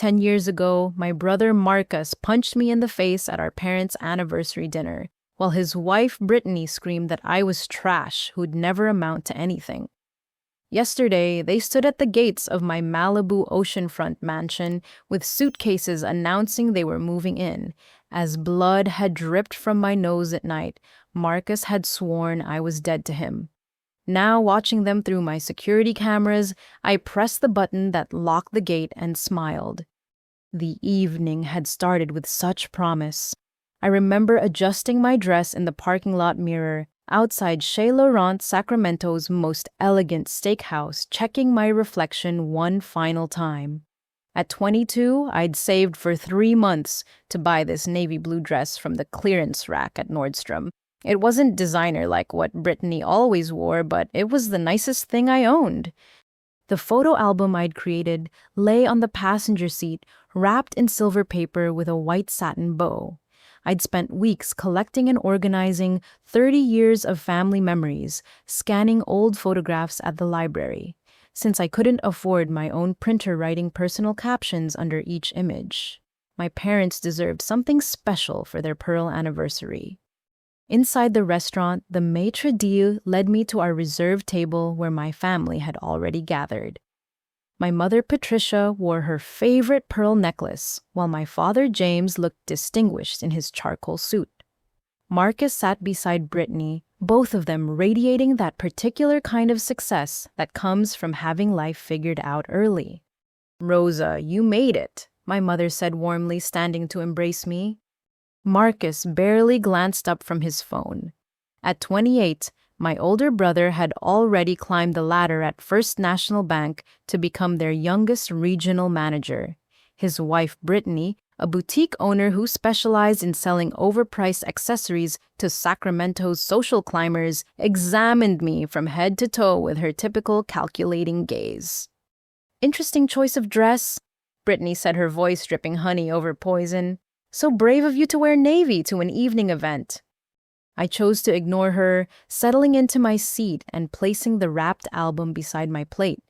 10 years ago, my brother Marcus punched me in the face at our parents' anniversary dinner, while his wife Brittany screamed that I was trash who'd never amount to anything. Yesterday, they stood at the gates of my Malibu Oceanfront mansion with suitcases announcing they were moving in. As blood had dripped from my nose at night, Marcus had sworn I was dead to him. Now, watching them through my security cameras, I pressed the button that locked the gate and smiled. The evening had started with such promise. I remember adjusting my dress in the parking lot mirror outside Chez Laurent, Sacramento's most elegant steakhouse, checking my reflection one final time. At 22, I'd saved for 3 months to buy this navy blue dress from the clearance rack at Nordstrom. It wasn't designer like what Brittany always wore, but it was the nicest thing I owned. The photo album I'd created lay on the passenger seat, wrapped in silver paper with a white satin bow. I'd spent weeks collecting and organizing 30 years of family memories, scanning old photographs at the library, since I couldn't afford my own printer writing personal captions under each image. My parents deserved something special for their pearl anniversary. Inside the restaurant, the maitre d' led me to our reserved table where my family had already gathered. My mother Patricia wore her favorite pearl necklace, while my father James looked distinguished in his charcoal suit. Marcus sat beside Brittany, both of them radiating that particular kind of success that comes from having life figured out early. "Rosa, you made it," my mother said warmly, standing to embrace me. Marcus barely glanced up from his phone. At 28, my older brother had already climbed the ladder at First National Bank to become their youngest regional manager. His wife, Brittany, a boutique owner who specialized in selling overpriced accessories to Sacramento's social climbers, examined me from head to toe with her typical calculating gaze. "Interesting choice of dress," Brittany said, her voice dripping honey over poison. "So brave of you to wear navy to an evening event." I chose to ignore her, settling into my seat and placing the wrapped album beside my plate.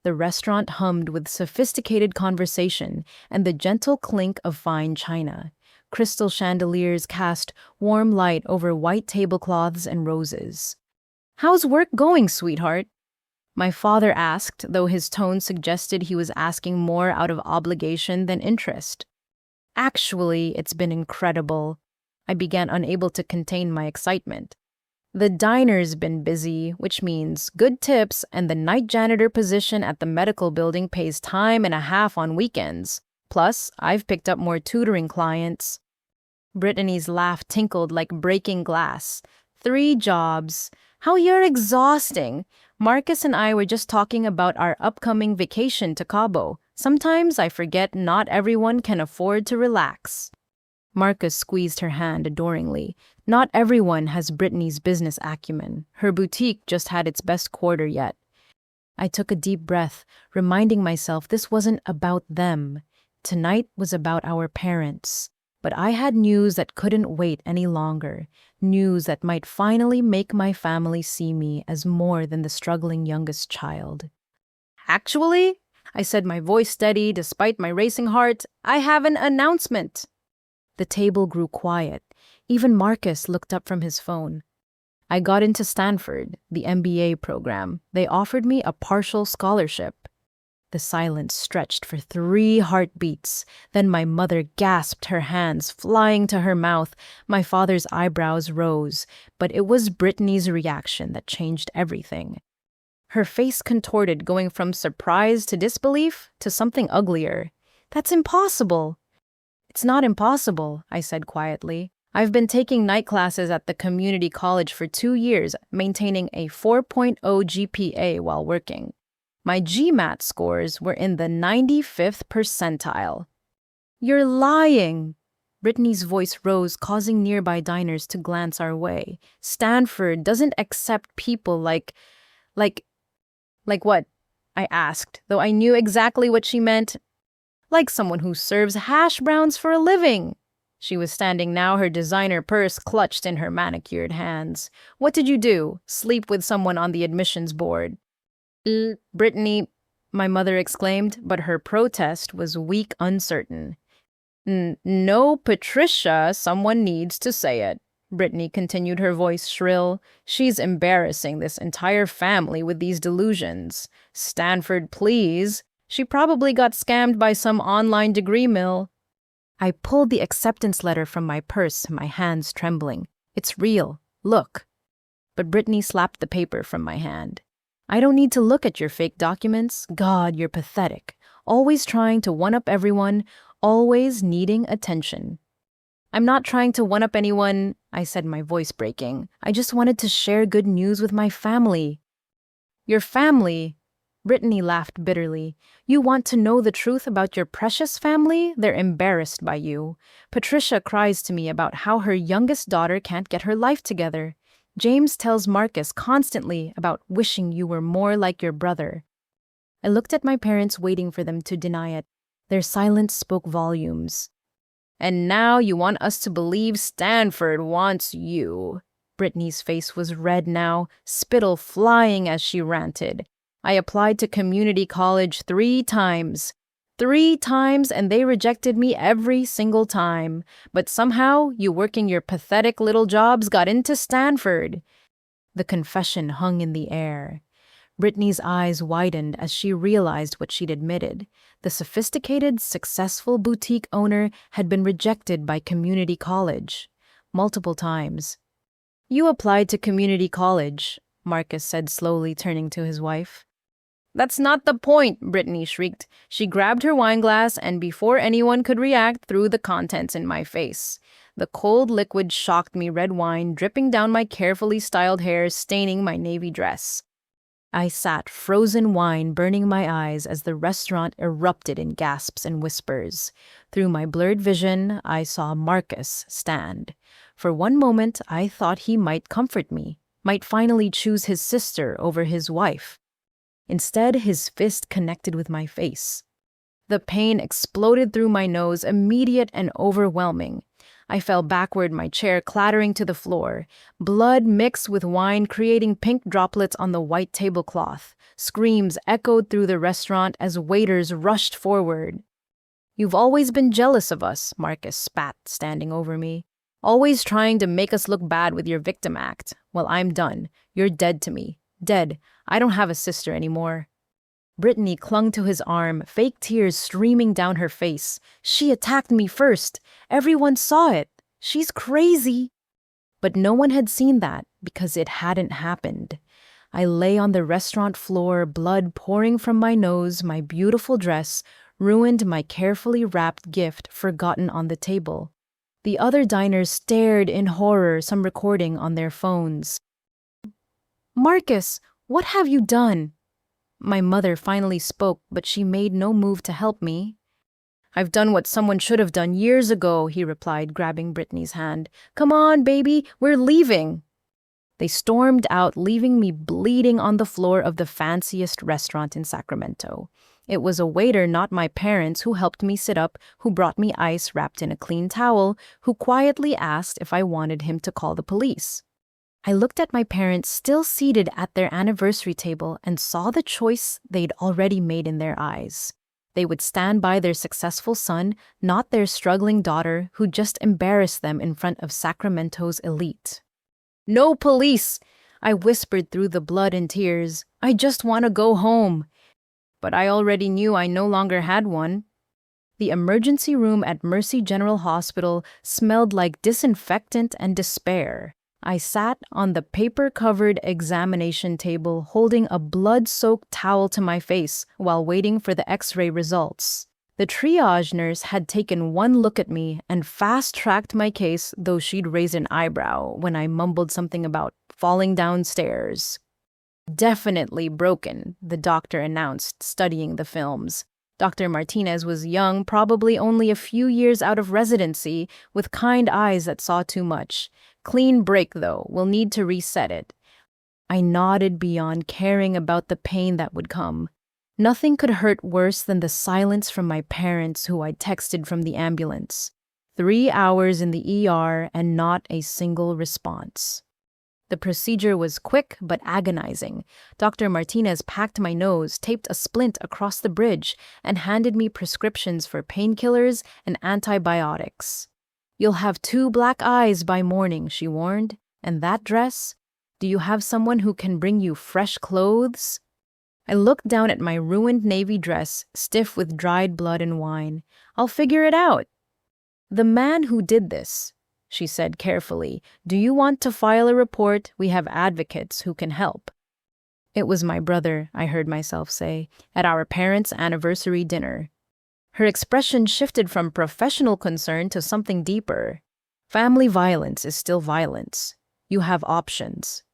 The restaurant hummed with sophisticated conversation and the gentle clink of fine china. Crystal chandeliers cast warm light over white tablecloths and roses. "How's work going, sweetheart?" my father asked, though his tone suggested he was asking more out of obligation than interest. "Actually, it's been incredible." I began, unable to contain my excitement. "The diner's been busy, which means good tips, and the night janitor position at the medical building pays time and a half on weekends. Plus, I've picked up more tutoring clients." Brittany's laugh tinkled like breaking glass. "3 jobs. How you're exhausting. Marcus and I were just talking about our upcoming vacation to Cabo. Sometimes I forget not everyone can afford to relax." Marcus squeezed her hand adoringly. "Not everyone has Brittany's business acumen. Her boutique just had its best quarter yet." I took a deep breath, reminding myself this wasn't about them. Tonight was about our parents. But I had news that couldn't wait any longer. News that might finally make my family see me as more than the struggling youngest child. "Actually," I said, my voice steady despite my racing heart, "I have an announcement." The table grew quiet. Even Marcus looked up from his phone. "I got into Stanford, the MBA program. They offered me a partial scholarship." The silence stretched for 3 heartbeats. Then my mother gasped, her hands flying to her mouth. My father's eyebrows rose, but it was Brittany's reaction that changed everything. Her face contorted, going from surprise to disbelief to something uglier. "That's impossible." "It's not impossible," I said quietly. "I've been taking night classes at the community college for 2 years, maintaining a 4.0 GPA while working. My GMAT scores were in the 95th percentile." "You're lying." Brittany's voice rose, causing nearby diners to glance our way. "Stanford doesn't accept people like what?" I asked, though I knew exactly what she meant. "Like someone who serves hash browns for a living." She was standing now, her designer purse clutched in her manicured hands. "What did you do? Sleep with someone on the admissions board?" Brittany, my mother exclaimed, but her protest was weak, uncertain. No, Patricia, someone needs to say it. Brittany continued, her voice shrill. She's embarrassing this entire family with these delusions. Stanford, please. She probably got scammed by some online degree mill. I pulled the acceptance letter from my purse, my hands trembling. It's real. Look. But Brittany slapped the paper from my hand. I don't need to look at your fake documents. God, you're pathetic. Always trying to one-up everyone, always needing attention. I'm not trying to one-up anyone, I said, my voice breaking. I just wanted to share good news with my family. Your family? Brittany laughed bitterly. You want to know the truth about your precious family? They're embarrassed by you. Patricia cries to me about how her youngest daughter can't get her life together. James tells Marcus constantly about wishing you were more like your brother. I looked at my parents, waiting for them to deny it. Their silence spoke volumes. And now you want us to believe Stanford wants you. Brittany's face was red now, spittle flying as she ranted. I applied to community college 3 times. 3 times, and they rejected me every single time. But somehow, you working your pathetic little jobs got into Stanford. The confession hung in the air. Brittany's eyes widened as she realized what she'd admitted. The sophisticated, successful boutique owner had been rejected by community college. Multiple times. You applied to community college, Marcus said slowly, turning to his wife. That's not the point, Brittany shrieked. She grabbed her wine glass and before anyone could react, threw the contents in my face. The cold liquid shocked me, red wine dripping down my carefully styled hair, staining my navy dress. I sat, frozen wine burning my eyes as the restaurant erupted in gasps and whispers. Through my blurred vision, I saw Marcus stand. For one moment, I thought he might comfort me, might finally choose his sister over his wife. Instead, his fist connected with my face. The pain exploded through my nose, immediate and overwhelming. I fell backward, my chair clattering to the floor. Blood mixed with wine, creating pink droplets on the white tablecloth. Screams echoed through the restaurant as waiters rushed forward. You've always been jealous of us, Marcus spat, standing over me. Always trying to make us look bad with your victim act. Well, I'm done. You're dead to me. Dead. I don't have a sister anymore. Brittany clung to his arm, fake tears streaming down her face. She attacked me first. Everyone saw it. She's crazy. But no one had seen that because it hadn't happened. I lay on the restaurant floor, blood pouring from my nose, my beautiful dress, ruined my carefully wrapped gift forgotten on the table. The other diners stared in horror, some recording on their phones. Marcus, what have you done? My mother finally spoke, but she made no move to help me. I've done what someone should have done years ago, he replied, grabbing Brittany's hand. Come on, baby, we're leaving. They stormed out, leaving me bleeding on the floor of the fanciest restaurant in Sacramento. It was a waiter, not my parents, who helped me sit up, who brought me ice wrapped in a clean towel, who quietly asked if I wanted him to call the police. I looked at my parents still seated at their anniversary table and saw the choice they'd already made in their eyes. They would stand by their successful son, not their struggling daughter who just embarrassed them in front of Sacramento's elite. No police! I whispered through the blood and tears. I just want to go home. But I already knew I no longer had one. The emergency room at Mercy General Hospital smelled like disinfectant and despair. I sat on the paper-covered examination table holding a blood-soaked towel to my face while waiting for the X-ray results. The triage nurse had taken one look at me and fast-tracked my case, though she'd raised an eyebrow when I mumbled something about falling downstairs. Definitely broken, the doctor announced, studying the films. Dr. Martinez was young, probably only a few years out of residency, with kind eyes that saw too much. Clean break, though. We'll need to reset it. I nodded beyond caring about the pain that would come. Nothing could hurt worse than the silence from my parents who I'd texted from the ambulance. 3 hours in the ER and not a single response. The procedure was quick but agonizing. Dr. Martinez packed my nose, taped a splint across the bridge, and handed me prescriptions for painkillers and antibiotics. "You'll have 2 black eyes by morning," she warned. "And that dress? Do you have someone who can bring you fresh clothes?" I looked down at my ruined navy dress, stiff with dried blood and wine. "I'll figure it out." "The man who did this," she said carefully. "Do you want to file a report? We have advocates who can help." It was my brother, I heard myself say, at our parents' anniversary dinner. Her expression shifted from professional concern to something deeper. Family violence is still violence. You have options.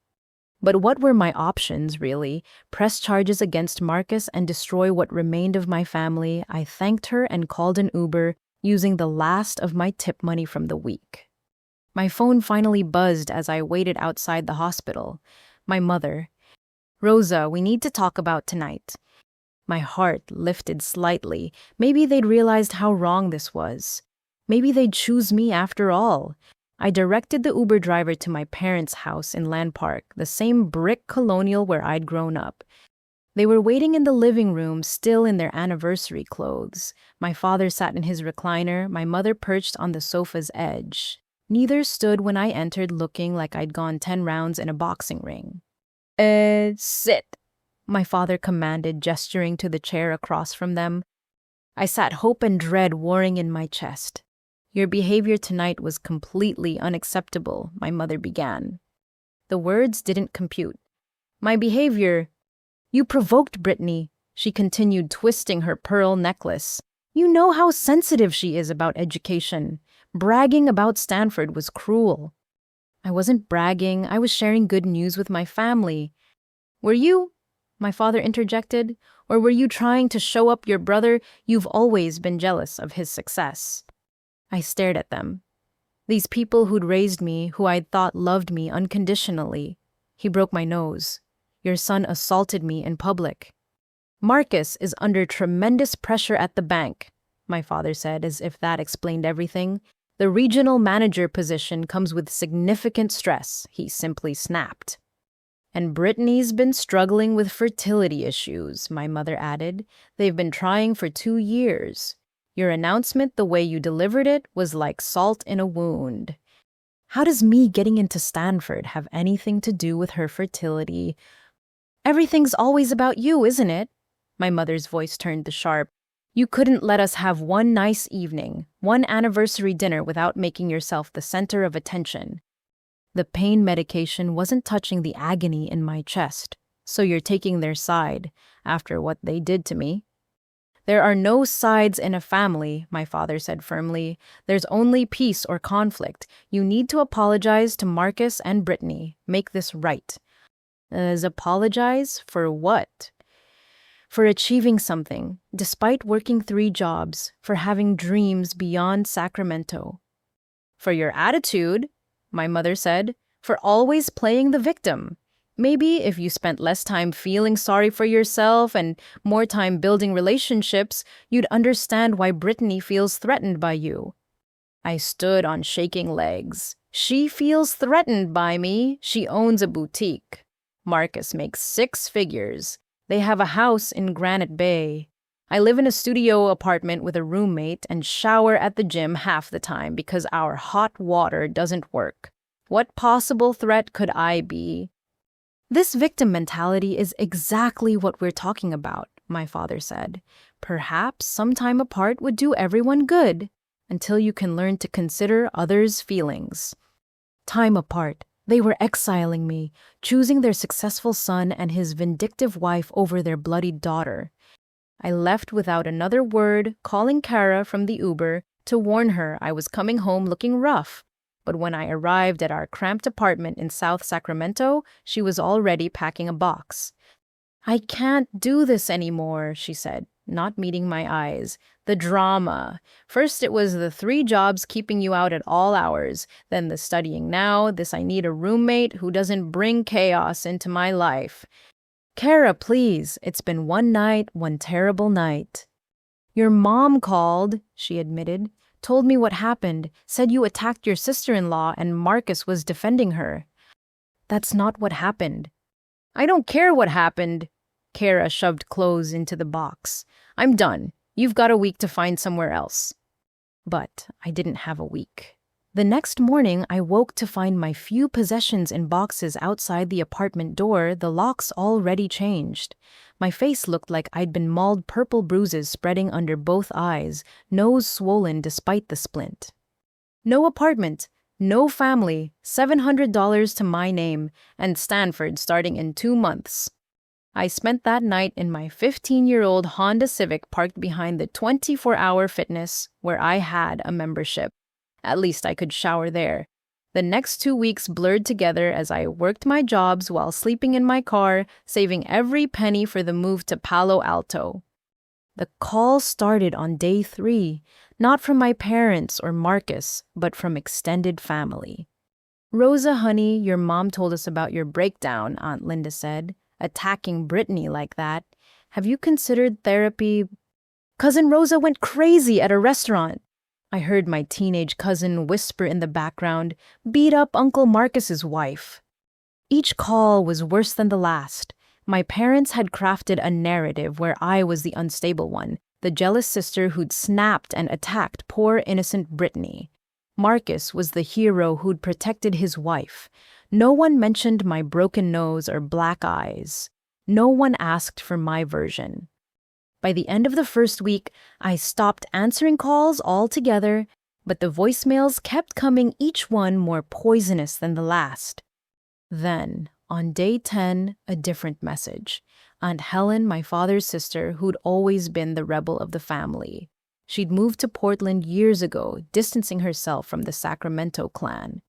But what were my options, really? Press charges against Marcus and destroy what remained of my family? I thanked her and called an Uber, using the last of my tip money from the week. My phone finally buzzed as I waited outside the hospital. My mother. "Rosa, we need to talk about tonight." My heart lifted slightly. Maybe they'd realized how wrong this was. Maybe they'd choose me after all. I directed the Uber driver to my parents' house in Land Park, the same brick colonial where I'd grown up. They were waiting in the living room, still in their anniversary clothes. My father sat in his recliner, my mother perched on the sofa's edge. Neither stood when I entered looking like I'd gone 10 rounds in a boxing ring. Sit," my father commanded, gesturing to the chair across from them. I sat, hope and dread warring in my chest. "Your behavior tonight was completely unacceptable," my mother began. The words didn't compute. "My behavior? You provoked Brittany," she continued, twisting her pearl necklace. "You know how sensitive she is about education. Bragging about Stanford was cruel." "I wasn't bragging. I was sharing good news with my family." "Were you?" my father interjected. "Or were you trying to show up your brother? You've always been jealous of his success." I stared at them. These people who'd raised me, who I'd thought loved me unconditionally. He broke my nose. "Your son assaulted me in public." "Marcus is under tremendous pressure at the bank," my father said, as if that explained everything. "The regional manager position comes with significant stress," he simply snapped. "And Brittany's been struggling with fertility issues," my mother added. "They've been trying for 2 years. Your announcement, the way you delivered it, was like salt in a wound." How does me getting into Stanford have anything to do with her fertility? "Everything's always about you, isn't it?" My mother's voice turned to sharp. "You couldn't let us have one nice evening, one anniversary dinner without making yourself the center of attention." The pain medication wasn't touching the agony in my chest. "So you're taking their side, after what they did to me?" "There are no sides in a family," my father said firmly. "There's only peace or conflict. You need to apologize to Marcus and Brittany. Make this right." Apologize? For what? For achieving something, despite working 3 jobs, for having dreams beyond Sacramento. "For your attitude," my mother said, "for always playing the victim. Maybe if you spent less time feeling sorry for yourself and more time building relationships, you'd understand why Brittany feels threatened by you." I stood on shaking legs. "She feels threatened by me. She owns a boutique. Marcus makes 6 figures. They have a house in Granite Bay. I live in a studio apartment with a roommate and shower at the gym half the time because our hot water doesn't work. What possible threat could I be?" "This victim mentality is exactly what we're talking about," my father said. "Perhaps some time apart would do everyone good, until you can learn to consider others' feelings." Time apart. They were exiling me, choosing their successful son and his vindictive wife over their bloodied daughter. I left without another word, calling Kara from the Uber to warn her I was coming home looking rough. But when I arrived at our cramped apartment in South Sacramento, she was already packing a box. "I can't do this anymore," she said, not meeting my eyes. "The drama. First it was the 3 jobs keeping you out at all hours, then the studying now, this I need a roommate who doesn't bring chaos into my life." "Kara, please, it's been one night, one terrible night." "Your mom called," she admitted. "Told me what happened, said you attacked your sister-in-law and Marcus was defending her." That's not what happened. I don't care what happened. Kara shoved clothes into the box. I'm done. You've got a week to find somewhere else. But I didn't have a week. The next morning, I woke to find my few possessions in boxes outside the apartment door, the locks already changed. My face looked like I'd been mauled, purple bruises spreading under both eyes, nose swollen despite the splint. No apartment, no family, $700 to my name, and Stanford starting in 2 months. I spent that night in my 15-year-old Honda Civic parked behind the 24-hour fitness where I had a membership. At least I could shower there. The next 2 weeks blurred together as I worked my jobs while sleeping in my car, saving every penny for the move to Palo Alto. The call started on day 3, not from my parents or Marcus, but from extended family. "Rosa, honey, your mom told us about your breakdown," Aunt Linda said. "Attacking Brittany like that. Have you considered therapy?" "Cousin Rosa went crazy at a restaurant," I heard my teenage cousin whisper in the background. "Beat up Uncle Marcus's wife." Each call was worse than the last. My parents had crafted a narrative where I was the unstable one, the jealous sister who'd snapped and attacked poor innocent Brittany. Marcus was the hero who'd protected his wife. No one mentioned my broken nose or black eyes. No one asked for my version. By the end of the first week, I stopped answering calls altogether, but the voicemails kept coming, each one more poisonous than the last. Then, on day 10, a different message. Aunt Helen, my father's sister, who'd always been the rebel of the family. She'd moved to Portland years ago, distancing herself from the Sacramento clan.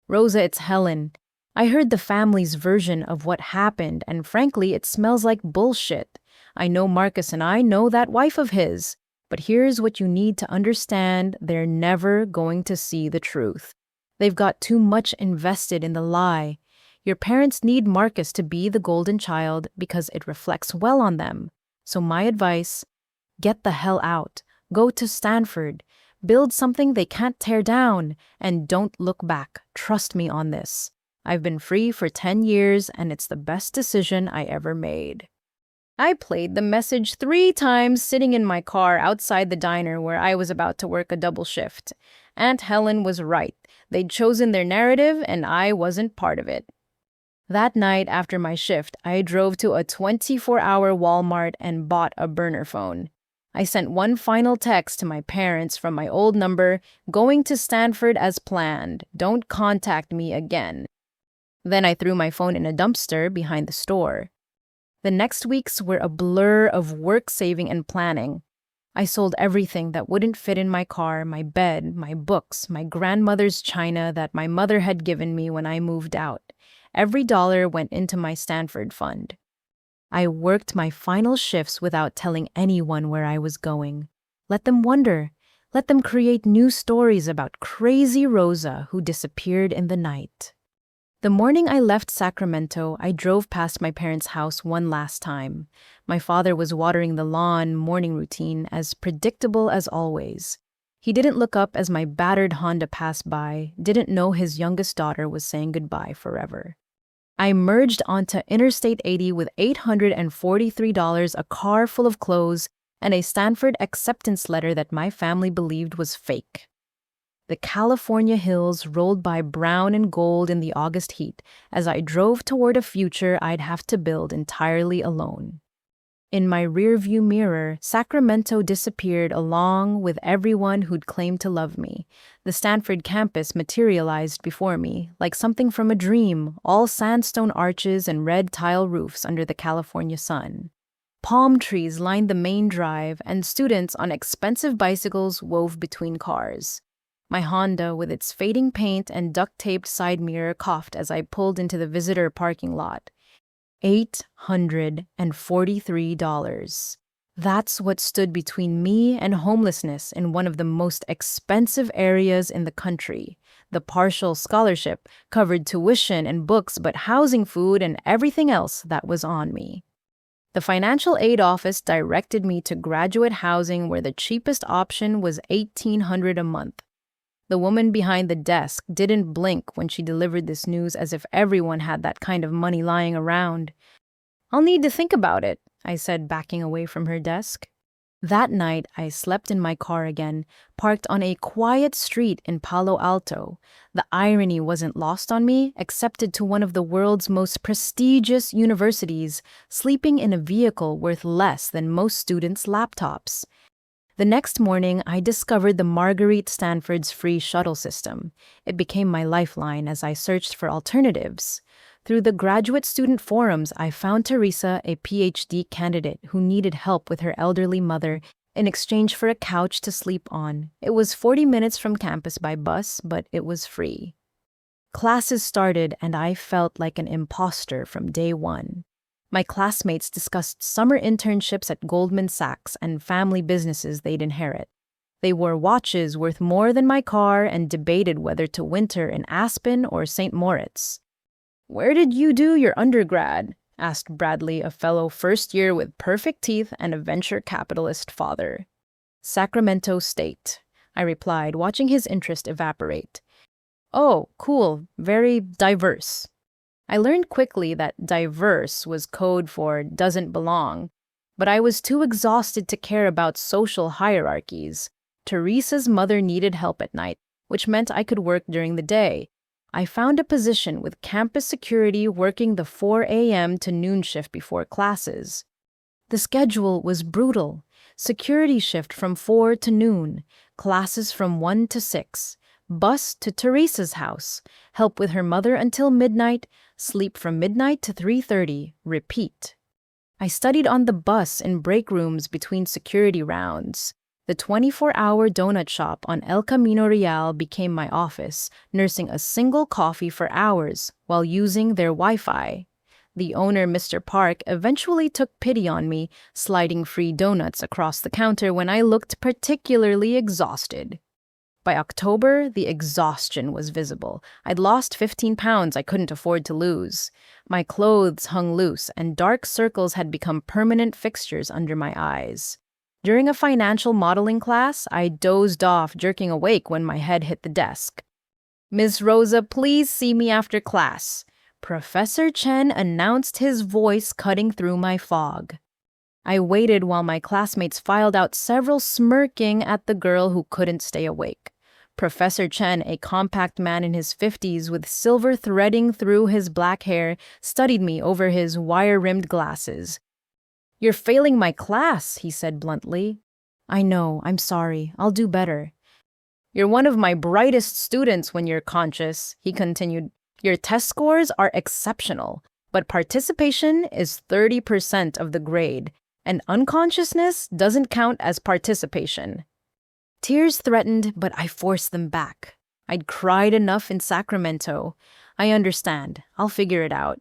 "Rosa, it's Helen. I heard the family's version of what happened, and frankly, it smells like bullshit. I know Marcus and I know that wife of his, but here's what you need to understand: they're never going to see the truth. They've got too much invested in the lie. Your parents need Marcus to be the golden child because it reflects well on them. So my advice, get the hell out. Go to Stanford. Build something they can't tear down. And don't look back. Trust me on this. I've been free for 10 years, and it's the best decision I ever made." I played the message 3 times sitting in my car outside the diner where I was about to work a double shift. Aunt Helen was right. They'd chosen their narrative, and I wasn't part of it. That night after my shift, I drove to a 24-hour Walmart and bought a burner phone. I sent one final text to my parents from my old number: "Going to Stanford as planned. Don't contact me again." Then I threw my phone in a dumpster behind the store. The next weeks were a blur of work saving and planning. I sold everything that wouldn't fit in my car: my bed, my books, my grandmother's china that my mother had given me when I moved out. Every dollar went into my Stanford fund. I worked my final shifts without telling anyone where I was going. Let them wonder. Let them create new stories about crazy Rosa who disappeared in the night. The morning I left Sacramento, I drove past my parents' house one last time. My father was watering the lawn, morning routine, as predictable as always. He didn't look up as my battered Honda passed by, didn't know his youngest daughter was saying goodbye forever. I merged onto Interstate 80 with $843, a car full of clothes, and a Stanford acceptance letter that my family believed was fake. The California hills rolled by brown and gold in the August heat as I drove toward a future I'd have to build entirely alone. In my rearview mirror, Sacramento disappeared along with everyone who'd claimed to love me. The Stanford campus materialized before me, like something from a dream, all sandstone arches and red tile roofs under the California sun. Palm trees lined the main drive, and students on expensive bicycles wove between cars. My Honda, with its fading paint and duct-taped side mirror, coughed as I pulled into the visitor parking lot. $843. That's what stood between me and homelessness in one of the most expensive areas in the country. The partial scholarship covered tuition and books, but housing, food, and everything else that was on me. The financial aid office directed me to graduate housing where the cheapest option was $1,800 a month. The woman behind the desk didn't blink when she delivered this news, as if everyone had that kind of money lying around. "I'll need to think about it," I said, backing away from her desk. That night, I slept in my car again, parked on a quiet street in Palo Alto. The irony wasn't lost on me, accepted to one of the world's most prestigious universities, sleeping in a vehicle worth less than most students' laptops. The next morning, I discovered the Marguerite Stanford's free shuttle system. It became my lifeline as I searched for alternatives. Through the graduate student forums, I found Teresa, a PhD candidate who needed help with her elderly mother in exchange for a couch to sleep on. It was 40 minutes from campus by bus, but it was free. Classes started, and I felt like an imposter from day one. My classmates discussed summer internships at Goldman Sachs and family businesses they'd inherit. They wore watches worth more than my car and debated whether to winter in Aspen or St. Moritz. "Where did you do your undergrad?" asked Bradley, a fellow first year with perfect teeth and a venture capitalist father. "Sacramento State," I replied, watching his interest evaporate. "Oh, cool, very diverse." I learned quickly that diverse was code for doesn't belong, but I was too exhausted to care about social hierarchies. Teresa's mother needed help at night, which meant I could work during the day. I found a position with campus security, working the 4 a.m. to noon shift before classes. The schedule was brutal. Security shift from 4 to noon, classes from 1 to 6, bus to Teresa's house, help with her mother until midnight, sleep from midnight to 3:30, repeat. I studied on the bus in break rooms between security rounds. The 24-hour donut shop on El Camino Real became my office, nursing a single coffee for hours while using their Wi-Fi. The owner, Mr. Park, eventually took pity on me, sliding free donuts across the counter when I looked particularly exhausted. By October, the exhaustion was visible. I'd lost 15 pounds I couldn't afford to lose. My clothes hung loose, and dark circles had become permanent fixtures under my eyes. During a financial modeling class, I dozed off, jerking awake when my head hit the desk. "Miss Rosa, please see me after class." Professor Chen announced, his voice cutting through my fog. I waited while my classmates filed out, several smirking at the girl who couldn't stay awake. Professor Chen, a compact man in his 50s with silver threading through his black hair, studied me over his wire-rimmed glasses. "You're failing my class," he said bluntly. "I know, I'm sorry. I'll do better." "You're one of my brightest students when you're conscious," he continued. "Your test scores are exceptional, but participation is 30% of the grade, and unconsciousness doesn't count as participation." Tears threatened, but I forced them back. I'd cried enough in Sacramento. "I understand. I'll figure it out."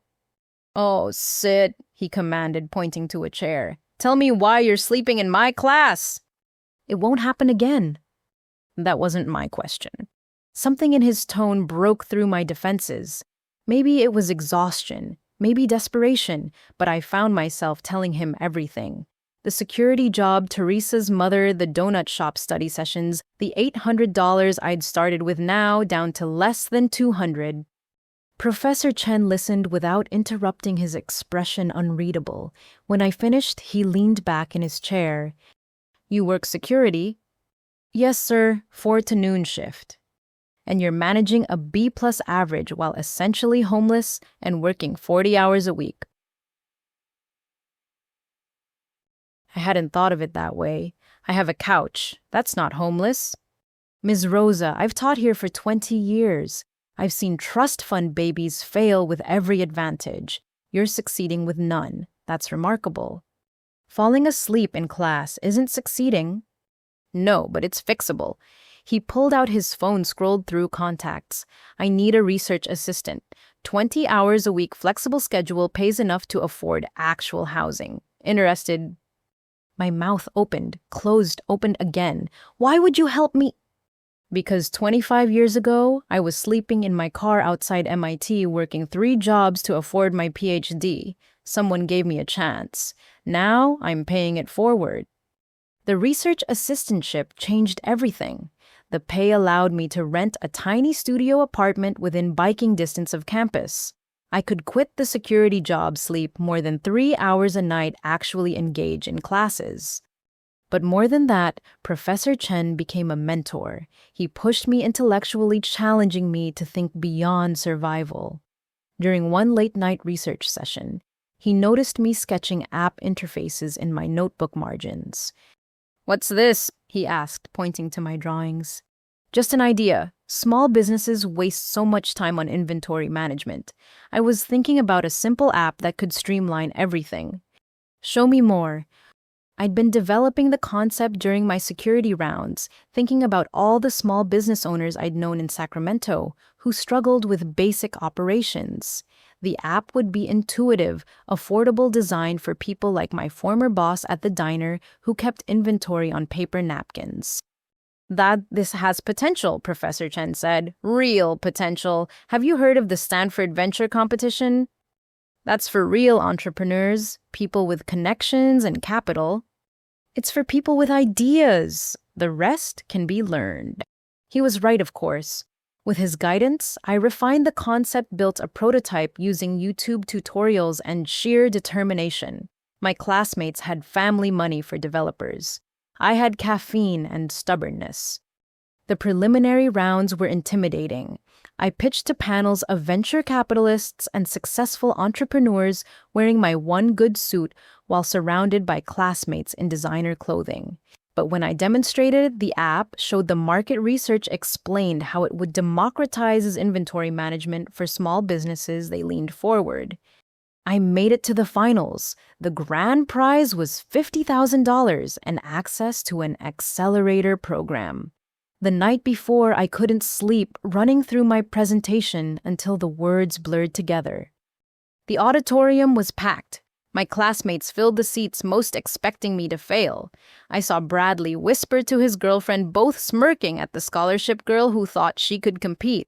"Oh, sit," he commanded, pointing to a chair. "Tell me why you're sleeping in my class." "It won't happen again." That wasn't my question. Something in his tone broke through my defenses. Maybe it was exhaustion, maybe desperation, but I found myself telling him everything. The security job, Teresa's mother, the donut shop study sessions, the $800 I'd started with, now down to less than $200. Professor Chen listened without interrupting, his expression unreadable. When I finished, he leaned back in his chair. "You work security?" "Yes, sir, 4 to noon shift." "And you're managing a B+ average while essentially homeless and working 40 hours a week." I hadn't thought of it that way. "I have a couch. That's not homeless." "Ms. Rosa, I've taught here for 20 years. I've seen trust fund babies fail with every advantage. You're succeeding with none. That's remarkable." "Falling asleep in class isn't succeeding." "No, but it's fixable." He pulled out his phone, scrolled through contacts. "I need a research assistant. 20 hours a week, flexible schedule, pays enough to afford actual housing. Interested?" My mouth opened, closed, opened again. "Why would you help me?" "Because 25 years ago, I was sleeping in my car outside MIT, working 3 jobs to afford my PhD. Someone gave me a chance. Now I'm paying it forward." The research assistantship changed everything. The pay allowed me to rent a tiny studio apartment within biking distance of campus. I could quit the security job, sleep more than 3 hours a night, actually engage in classes. But more than that, Professor Chen became a mentor. He pushed me intellectually, challenging me to think beyond survival. During one late-night research session, he noticed me sketching app interfaces in my notebook margins. "What's this?" he asked, pointing to my drawings. "Just an idea. Small businesses waste so much time on inventory management. I was thinking about a simple app that could streamline everything." "Show me more." I'd been developing the concept during my security rounds, thinking about all the small business owners I'd known in Sacramento who struggled with basic operations. The app would be intuitive, affordable design for people like my former boss at the diner who kept inventory on paper napkins. "This has potential," Professor Chen said. "Real potential. Have you heard of the Stanford Venture Competition? That's for real entrepreneurs, people with connections and capital. It's for people with ideas. The rest can be learned." He was right, of course. With his guidance, I refined the concept, built a prototype using YouTube tutorials and sheer determination. My classmates had family money for developers. I had caffeine and stubbornness. The preliminary rounds were intimidating. I pitched to panels of venture capitalists and successful entrepreneurs wearing my one good suit while surrounded by classmates in designer clothing. But when I demonstrated, the app showed the market research explained how it would democratize inventory management for small businesses, they leaned forward. I made it to the finals. The grand prize was $50,000 and access to an accelerator program. The night before, I couldn't sleep, running through my presentation until the words blurred together. The auditorium was packed. My classmates filled the seats, most expecting me to fail. I saw Bradley whisper to his girlfriend, both smirking at the scholarship girl who thought she could compete.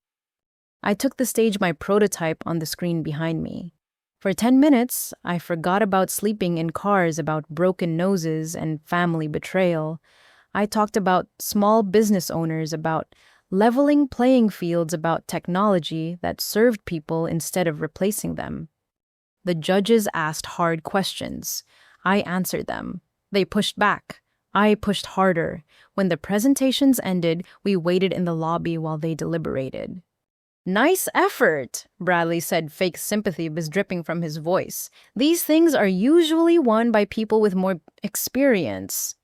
I took the stage, my prototype on the screen behind me. For 10 minutes, I forgot about sleeping in cars, about broken noses and family betrayal. I talked about small business owners, about leveling playing fields, about technology that served people instead of replacing them. The judges asked hard questions. I answered them. They pushed back. I pushed harder. When the presentations ended, we waited in the lobby while they deliberated. "Nice effort," Bradley said, fake sympathy was dripping from his voice. "These things are usually won by people with more experience."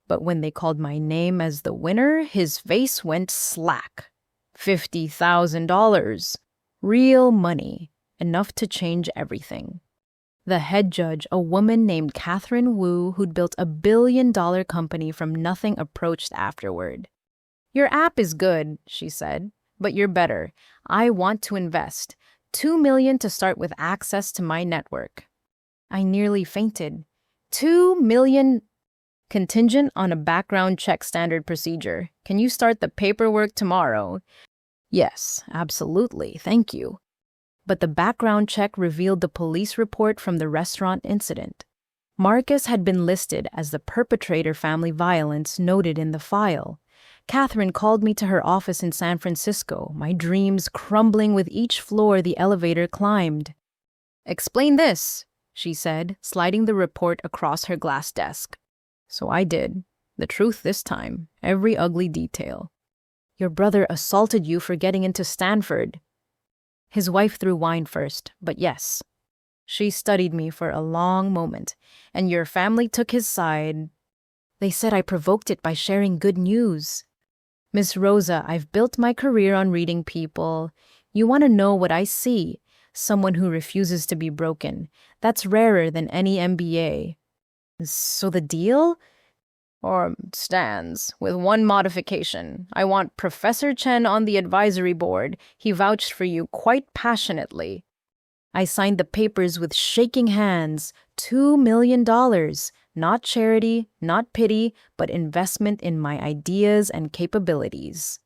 But when they called my name as the winner, his face went slack. $50,000. Real money. Enough to change everything. The head judge, a woman named Catherine Wu, who'd built a billion-dollar company from nothing, approached afterward. "Your app is good," she said, "but you're better. I want to invest. $2 million to start with access to my network." I nearly fainted. $2 million? Contingent on a background check, standard procedure. Can you start the paperwork tomorrow? Yes, absolutely, thank you. But the background check revealed the police report from the restaurant incident. Marcus had been listed as the perpetrator, family violence noted in the file. Catherine called me to her office in San Francisco, my dreams crumbling with each floor the elevator climbed. "Explain this," she said, sliding the report across her glass desk. So I did. The truth this time, every ugly detail. "Your brother assaulted you for getting into Stanford." His wife threw wine first, but yes. She studied me for a long moment. "And your family took his side." "They said I provoked it by sharing good news." "Miss Rosa, I've built my career on reading people. You want to know what I see? Someone who refuses to be broken. That's rarer than any MBA. So the deal? Or stands, with one modification. I want Professor Chen on the advisory board. He vouched for you quite passionately." I signed the papers with shaking hands. $2 million. Not charity, not pity, but investment in my ideas and capabilities.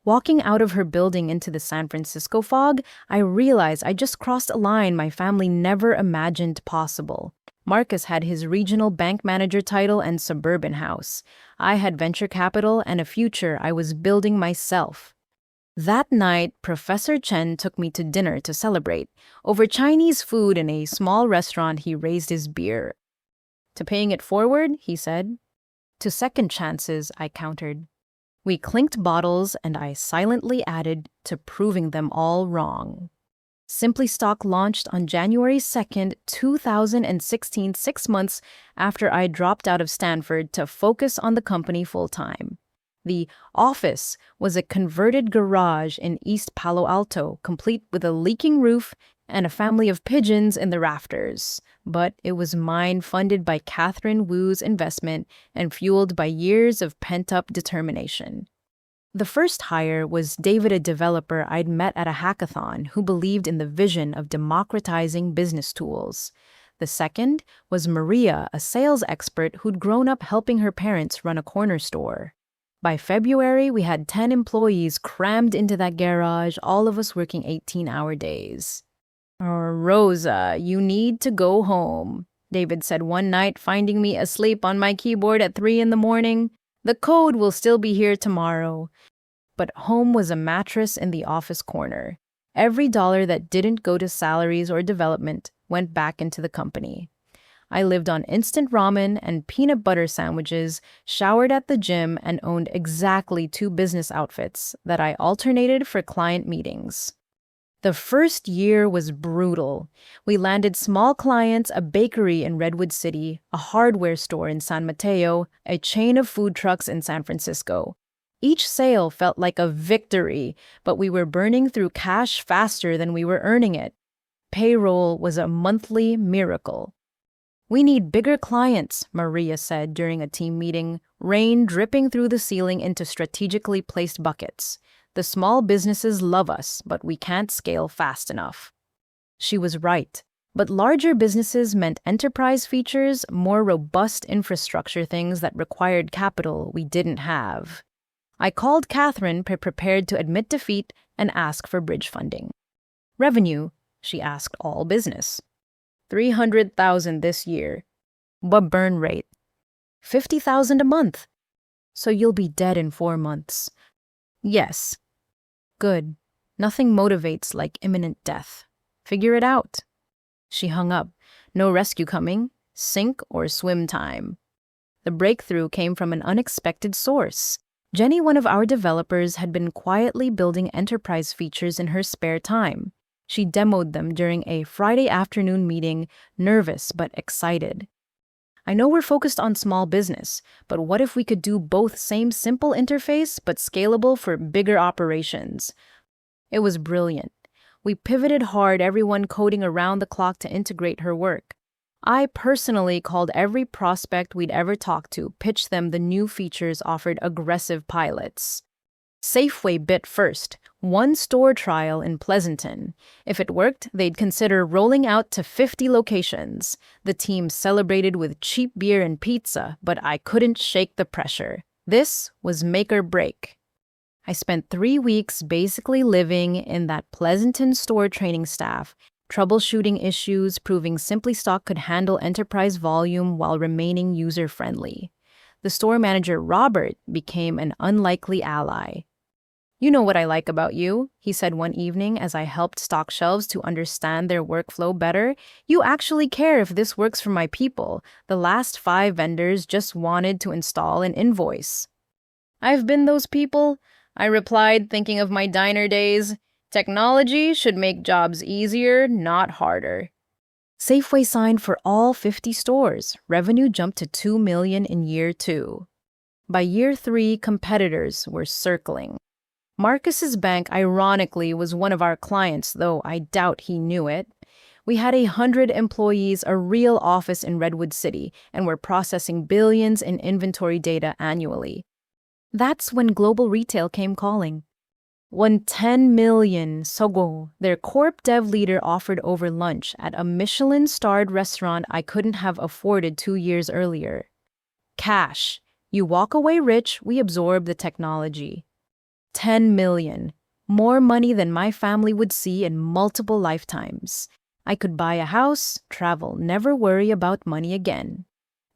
Walking out of her building into the San Francisco fog, I realized I just crossed a line my family never imagined possible. Marcus had his regional bank manager title and suburban house. I had venture capital and a future I was building myself. That night, Professor Chen took me to dinner to celebrate. Over Chinese food in a small restaurant, he raised his beer. "To paying it forward," he said. "To second chances," I countered. We clinked bottles, and I silently added, "to proving them all wrong." Simply Stock launched on January 2nd, 2016, 6 months after I dropped out of Stanford to focus on the company full-time. The office was a converted garage in East Palo Alto, complete with a leaking roof and a family of pigeons in the rafters. But it was mine, funded by Catherine Wu's investment and fueled by years of pent-up determination. The first hire was David, a developer I'd met at a hackathon who believed in the vision of democratizing business tools. The second was Maria, a sales expert who'd grown up helping her parents run a corner store. By February, we had 10 employees crammed into that garage, all of us working 18-hour days. "Rosa, you need to go home," David said one night, finding me asleep on my keyboard at 3 in the morning. "The code will still be here tomorrow." But home was a mattress in the office corner. Every dollar that didn't go to salaries or development went back into the company. I lived on instant ramen and peanut butter sandwiches, showered at the gym, and owned exactly 2 business outfits that I alternated for client meetings. The first year was brutal. We landed small clients, a bakery in Redwood City, a hardware store in San Mateo, a chain of food trucks in San Francisco. Each sale felt like a victory, but we were burning through cash faster than we were earning it. Payroll was a monthly miracle. "We need bigger clients," Maria said during a team meeting, rain dripping through the ceiling into strategically placed buckets. "The small businesses love us, but we can't scale fast enough." She was right, but larger businesses meant enterprise features, more robust infrastructure, things that required capital we didn't have. I called Catherine, prepared to admit defeat and ask for bridge funding. "Revenue," she asked all business. "300,000 this year." "What burn rate?" "50,000 a month." "So you'll be dead in 4 months." "Yes." "Good. Nothing motivates like imminent death. Figure it out." She hung up. No rescue coming. Sink or swim time. The breakthrough came from an unexpected source. Jenny, one of our developers, had been quietly building enterprise features in her spare time. She demoed them during a Friday afternoon meeting, nervous but excited. "I know we're focused on small business, but what if we could do both? Same simple interface, but scalable for bigger operations?" It was brilliant. We pivoted hard, everyone coding around the clock to integrate her work. I personally called every prospect we'd ever talked to, pitched them the new features, offered aggressive pilots. Safeway bit first, 1 store trial in Pleasanton. If it worked, they'd consider rolling out to 50 locations. The team celebrated with cheap beer and pizza, but I couldn't shake the pressure. This was make or break. I spent 3 weeks basically living in that Pleasanton store, training staff, troubleshooting issues, proving Simply Stock could handle enterprise volume while remaining user-friendly. The store manager, Robert, became an unlikely ally. "You know what I like about you," he said one evening as I helped stock shelves to understand their workflow better. "You actually care if this works for my people. The last 5 vendors just wanted to install an invoice." "I've been those people," I replied, thinking of my diner days. "Technology should make jobs easier, not harder." Safeway signed for all 50 stores. Revenue jumped to $2 million in year 2. By year 3, competitors were circling. Marcus's bank, ironically, was one of our clients, though I doubt he knew it. We had 100 employees, a real office in Redwood City, and were processing billions in inventory data annually. That's when global retail came calling. When 10 million Sogo, their corp dev leader, offered over lunch at a Michelin-starred restaurant I couldn't have afforded 2 years earlier. Cash. You walk away rich, we absorb the technology. 10 million. More money than my family would see in multiple lifetimes. I could buy a house, travel, never worry about money again.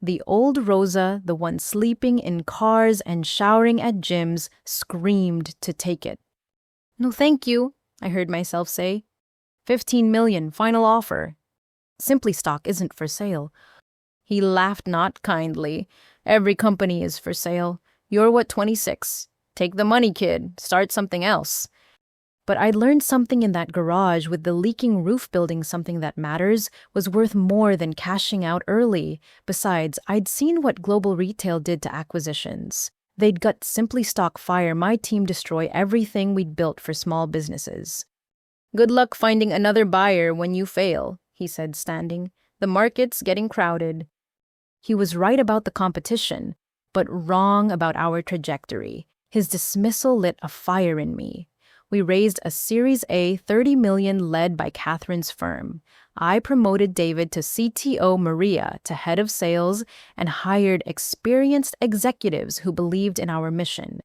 The old Rosa, the one sleeping in cars and showering at gyms, screamed to take it. "No, thank you," I heard myself say. 15 million, final offer. Simply Stock isn't for sale. He laughed not kindly. "Every company is for sale. You're what, 26? Take the money, kid. Start something else." But I'd learned something in that garage with the leaking roof. Building something that matters was worth more than cashing out early. Besides, I'd seen what global retail did to acquisitions. They'd gut Simply Stock, fire my team, destroy everything we'd built for small businesses. "Good luck finding another buyer when you fail," he said, standing. "The market's getting crowded." He was right about the competition, but wrong about our trajectory. His dismissal lit a fire in me. We raised a Series A, 30 million, led by Catherine's firm. I promoted David to CTO, Maria to head of sales, and hired experienced executives who believed in our mission.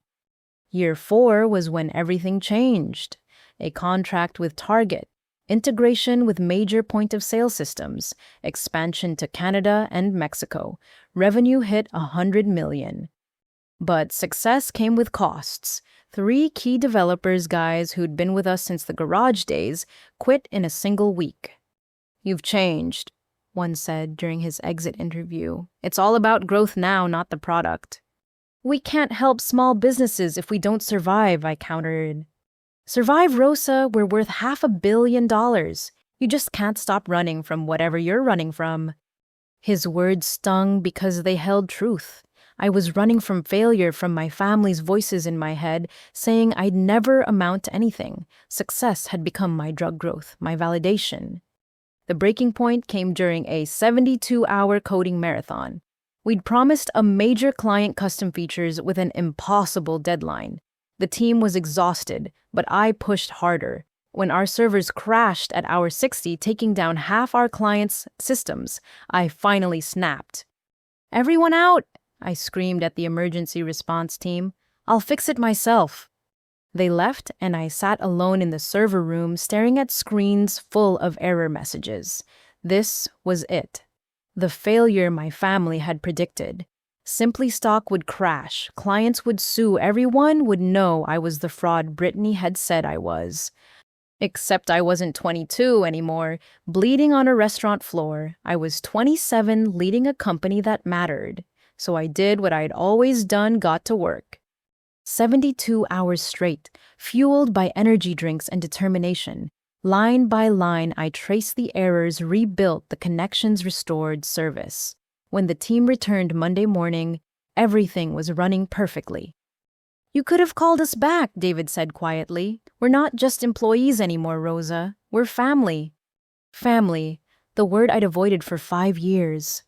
Year 4 was when everything changed. A contract with Target, integration with major point-of-sale systems, expansion to Canada and Mexico. Revenue hit 100 million. But success came with costs. 3 key developers, guys who'd been with us since the garage days, quit in a single week. "You've changed," one said during his exit interview. "It's all about growth now, not the product." "We can't help small businesses if we don't survive," I countered. "Survive, Rosa, we're worth $500 million. You just can't stop running from whatever you're running from." His words stung because they held truth. I was running from failure, from my family's voices in my head, saying I'd never amount to anything. Success had become my drug growth, my validation. The breaking point came during a 72-hour coding marathon. We'd promised a major client custom features with an impossible deadline. The team was exhausted, but I pushed harder. When our servers crashed at hour 60, taking down half our clients' systems, I finally snapped. "Everyone out!" I screamed at the emergency response team. "I'll fix it myself." They left, and I sat alone in the server room, staring at screens full of error messages. This was it. The failure my family had predicted. Simply Stock would crash, clients would sue, everyone would know I was the fraud Brittany had said I was. Except I wasn't 22 anymore, bleeding on a restaurant floor. I was 27, leading a company that mattered. So I did what I'd always done, got to work. 72 hours straight, fueled by energy drinks and determination. Line by line, I traced the errors, rebuilt the connections, restored service. When the team returned Monday morning, everything was running perfectly. "You could have called us back," David said quietly. "We're not just employees anymore, Rosa. We're family." Family, the word I'd avoided for 5 years.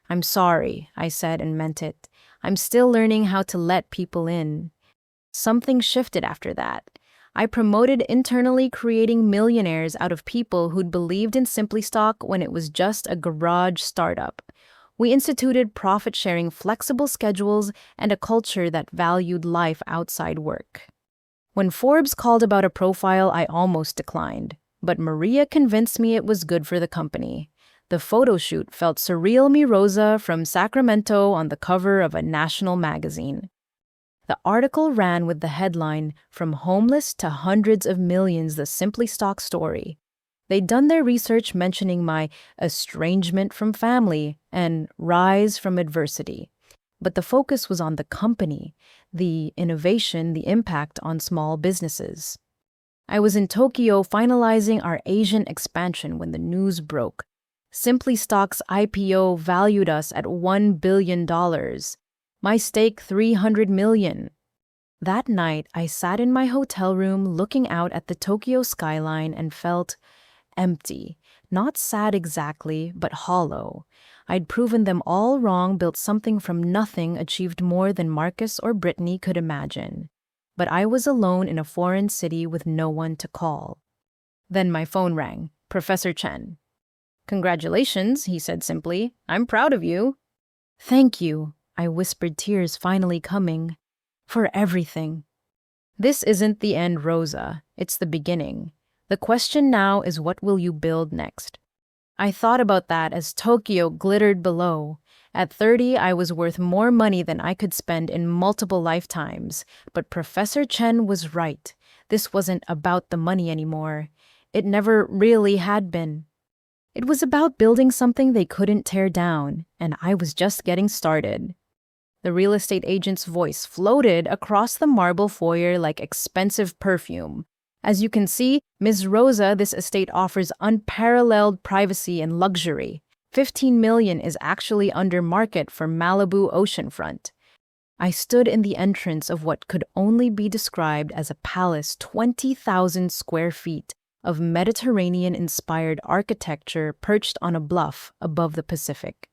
"I'm sorry," I said and meant it. "I'm still learning how to let people in." Something shifted after that. I promoted internally, creating millionaires out of people who'd believed in Simply Stock when it was just a garage startup. We instituted profit-sharing, flexible schedules, and a culture that valued life outside work. When Forbes called about a profile, I almost declined. But Maria convinced me it was good for the company. The photo shoot felt surreal. Me, Rosa, from Sacramento on the cover of a national magazine. The article ran with the headline, "From Homeless to Hundreds of Millions, the Simply Stock Story." They'd done their research, mentioning my estrangement from family and rise from adversity. But the focus was on the company, the innovation, the impact on small businesses. I was in Tokyo finalizing our Asian expansion when the news broke. Simply Stock's IPO valued us at $1 billion. My stake, $300 million. That night, I sat in my hotel room looking out at the Tokyo skyline and felt empty. Not sad exactly, but hollow. I'd proven them all wrong, built something from nothing, achieved more than Marcus or Brittany could imagine. But I was alone in a foreign city with no one to call. Then my phone rang. Professor Chen. "Congratulations," he said simply. "I'm proud of you." "Thank you," I whispered, tears finally coming. "For everything." "This isn't the end, Rosa. It's the beginning. The question now is, what will you build next? I thought about that as Tokyo glittered below. At 30, I was worth more money than I could spend in multiple lifetimes. But Professor Chen was right. This wasn't about the money anymore. It never really had been. It was about building something they couldn't tear down, and I was just getting started. The real estate agent's voice floated across the marble foyer like expensive perfume. As you can see, Ms. Rosa, this estate offers unparalleled privacy and luxury. 15 million is actually under market for Malibu Oceanfront. I stood in the entrance of what could only be described as a palace 20,000 square feet of Mediterranean-inspired architecture perched on a bluff above the Pacific.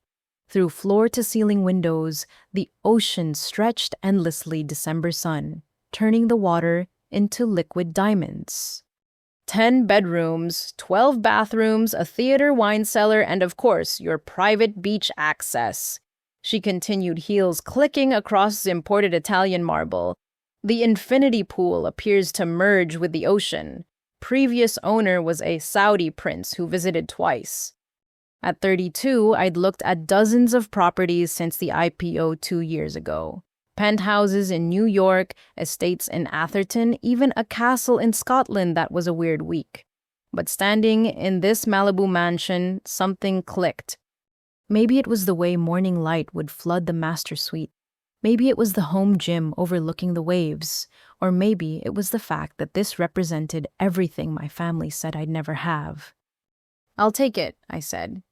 Through floor-to-ceiling windows, the ocean stretched endlessly December sun, turning the water into liquid diamonds. 10 bedrooms, 12 bathrooms, a theater, wine cellar, and of course, your private beach access. She continued, heels clicking across imported Italian marble. The infinity pool appears to merge with the ocean. Previous owner was a Saudi prince who visited twice. At 32, I'd looked at dozens of properties since the IPO 2 years ago. Penthouses in New York, estates in Atherton, even a castle in Scotland that was a weird week. But standing in this Malibu mansion, something clicked. Maybe it was the way morning light would flood the master suite. Maybe it was the home gym overlooking the waves. Or maybe it was the fact that this represented everything my family said I'd never have. "I'll take it," I said.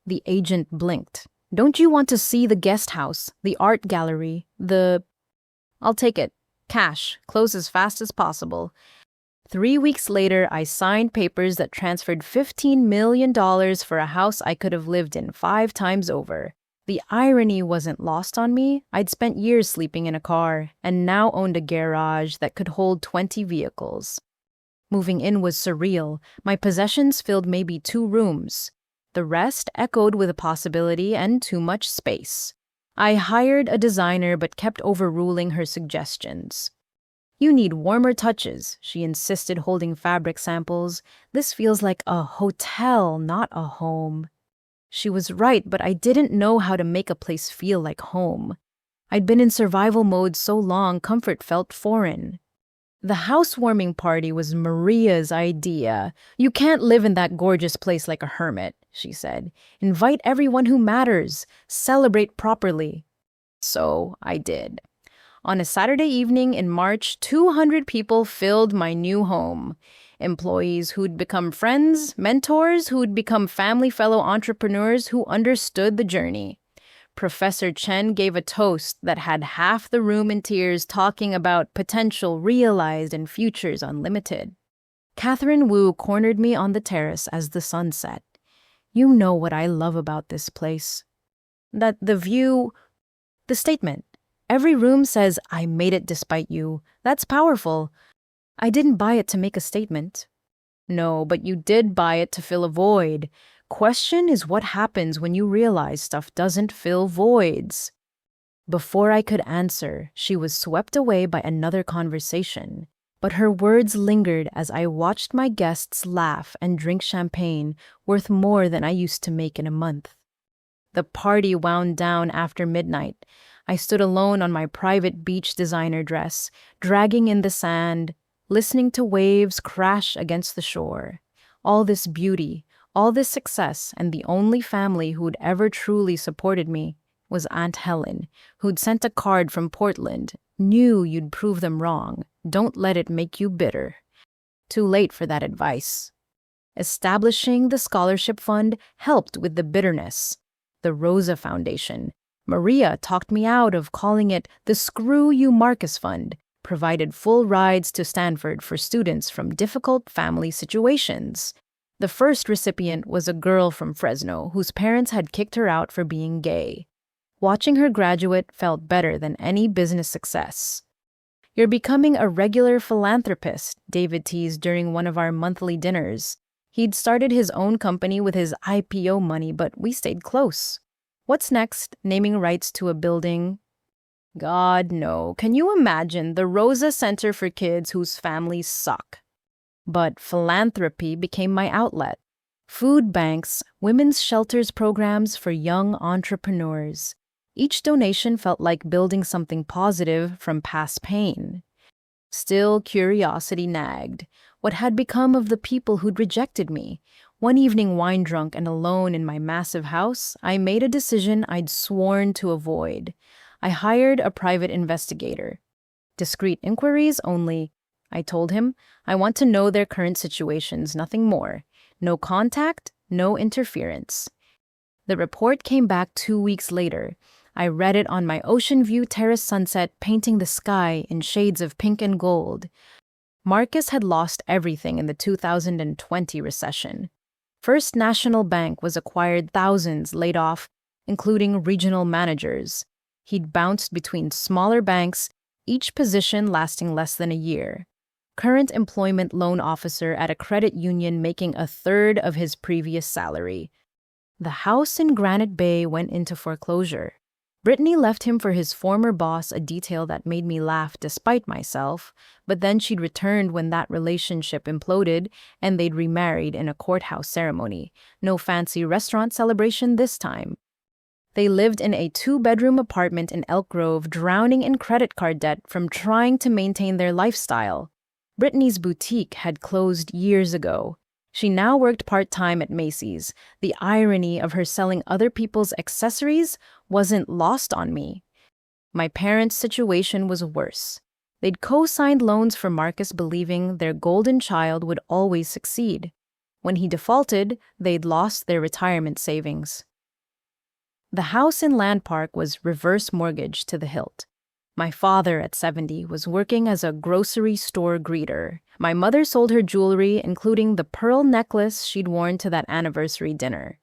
The agent blinked. "Don't you want to see the guest house, the art gallery, the—" "I'll take it. Cash. Close as fast as possible." 3 weeks later, I signed papers that transferred $15 million for a house I could have lived in 5 times over. The irony wasn't lost on me. I'd spent years sleeping in a car and now owned a garage that could hold 20 vehicles. Moving in was surreal. My possessions filled maybe 2 rooms. The rest echoed with a possibility and too much space. I hired a designer but kept overruling her suggestions. "You need warmer touches," she insisted, holding fabric samples. "This feels like a hotel, not a home." She was right, but I didn't know how to make a place feel like home. I'd been in survival mode so long, comfort felt foreign. The housewarming party was Maria's idea. "You can't live in that gorgeous place like a hermit," she said. "Invite everyone who matters. Celebrate properly." So I did. On a Saturday evening in March, 200 people filled my new home. Employees who'd become friends, mentors who'd become family fellow entrepreneurs who understood the journey. Professor Chen gave a toast that had half the room in tears, talking about potential realized and futures unlimited. Catherine Wu cornered me on the terrace as the sun set. "You know what I love about this place. That the view, the statement. Every room says, 'I made it despite you.' That's powerful. I didn't buy it to make a statement." "No, but you did buy it to fill a void. Question is what happens when you realize stuff doesn't fill voids." Before I could answer, she was swept away by another conversation. But her words lingered as I watched my guests laugh and drink champagne worth more than I used to make in a month. The party wound down after midnight. I stood alone on my private beach designer dress, dragging in the sand, listening to waves crash against the shore. All this beauty, all this success, and the only family who'd ever truly supported me was Aunt Helen, who'd sent a card from Portland. "Knew you'd prove them wrong. Don't let it make you bitter." Too late for that advice. Establishing the scholarship fund helped with the bitterness. The Rosa Foundation. Maria talked me out of calling it the Screw You Marcus Fund, provided full rides to Stanford for students from difficult family situations. The first recipient was a girl from Fresno whose parents had kicked her out for being gay. Watching her graduate felt better than any business success. "You're becoming a regular philanthropist," David teased during one of our monthly dinners. He'd started his own company with his IPO money, but we stayed close. "What's next? Naming rights to a building?" God, no. Can you imagine the Rosa Center for kids whose families suck? But philanthropy became my outlet. Food banks, women's shelters programs for young entrepreneurs. Each donation felt like building something positive from past pain. Still, curiosity nagged. What had become of the people who'd rejected me? One evening, wine drunk and alone in my massive house, I made a decision I'd sworn to avoid. I hired a private investigator. Discreet inquiries only, I told him. I want to know their current situations, nothing more. No contact, no interference. The report came back 2 weeks later. I read it on my ocean view terrace sunset, painting the sky in shades of pink and gold. Marcus had lost everything in the 2020 recession. First National Bank was acquired, thousands laid off, including regional managers. He'd bounced between smaller banks, each position lasting less than a year. Current employment loan officer at a credit union making a third of his previous salary. The house in Granite Bay went into foreclosure. Brittany left him for his former boss, a detail that made me laugh despite myself, but then she'd returned when that relationship imploded and they'd remarried in a courthouse ceremony. No fancy restaurant celebration this time. They lived in a 2-bedroom apartment in Elk Grove, drowning in credit card debt from trying to maintain their lifestyle. Brittany's boutique had closed years ago. She now worked part-time at Macy's. The irony of her selling other people's accessories wasn't lost on me. My parents' situation was worse. They'd co-signed loans for Marcus, believing their golden child would always succeed. When he defaulted, they'd lost their retirement savings. The house in Land Park was reverse mortgaged to the hilt. My father, at 70, was working as a grocery store greeter. My mother sold her jewelry, including the pearl necklace she'd worn to that anniversary dinner.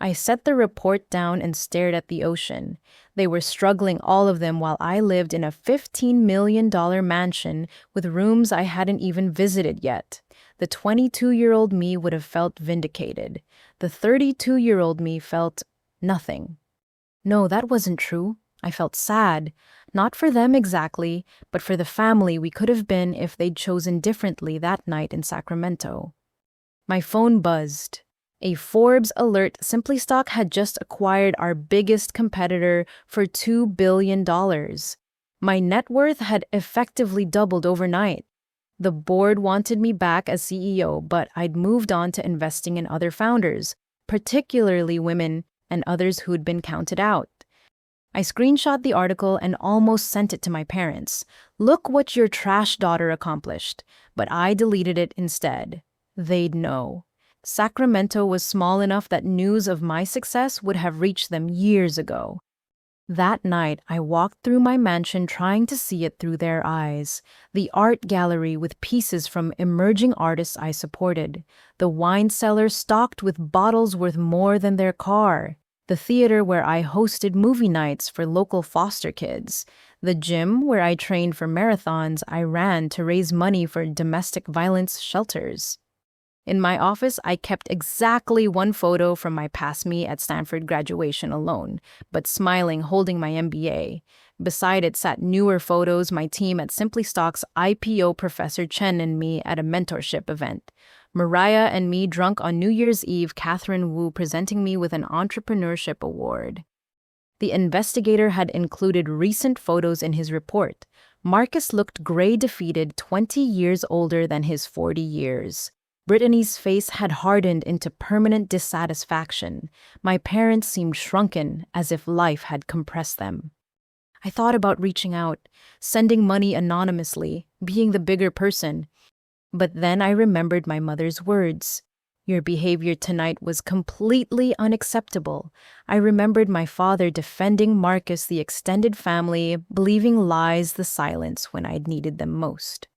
I set the report down and stared at the ocean. They were struggling, all of them, while I lived in a $15 million mansion with rooms I hadn't even visited yet. The 22-year-old me would have felt vindicated. The 32-year-old me felt nothing. No, that wasn't true. I felt sad. Not for them exactly, but for the family we could have been if they'd chosen differently that night in Sacramento. My phone buzzed. A Forbes alert: Simply Stock had just acquired our biggest competitor for $2 billion. My net worth had effectively doubled overnight. The board wanted me back as CEO, but I'd moved on to investing in other founders, particularly women and others who'd been counted out. I screenshot the article and almost sent it to my parents. Look what your trash daughter accomplished. But I deleted it instead. They'd know. Sacramento was small enough that news of my success would have reached them years ago. That night, I walked through my mansion trying to see it through their eyes. The art gallery with pieces from emerging artists I supported. The wine cellar stocked with bottles worth more than their car. The theater where I hosted movie nights for local foster kids. The gym where I trained for marathons I ran to raise money for domestic violence shelters. In my office, I kept exactly one photo from my past me at Stanford graduation alone, but smiling, holding my MBA. Beside it sat newer photos, my team at Simply Stock's IPO, Professor Chen and me at a mentorship event. Mariah and me drunk on New Year's Eve, Catherine Wu presenting me with an entrepreneurship award. The investigator had included recent photos in his report. Marcus looked gray, defeated, 20 years older than his 40 years. Brittany's face had hardened into permanent dissatisfaction. My parents seemed shrunken, as if life had compressed them. I thought about reaching out, sending money anonymously, being the bigger person. But then I remembered my mother's words. Your behavior tonight was completely unacceptable. I remembered my father defending Marcus, the extended family, believing lies, the silence when I'd needed them most.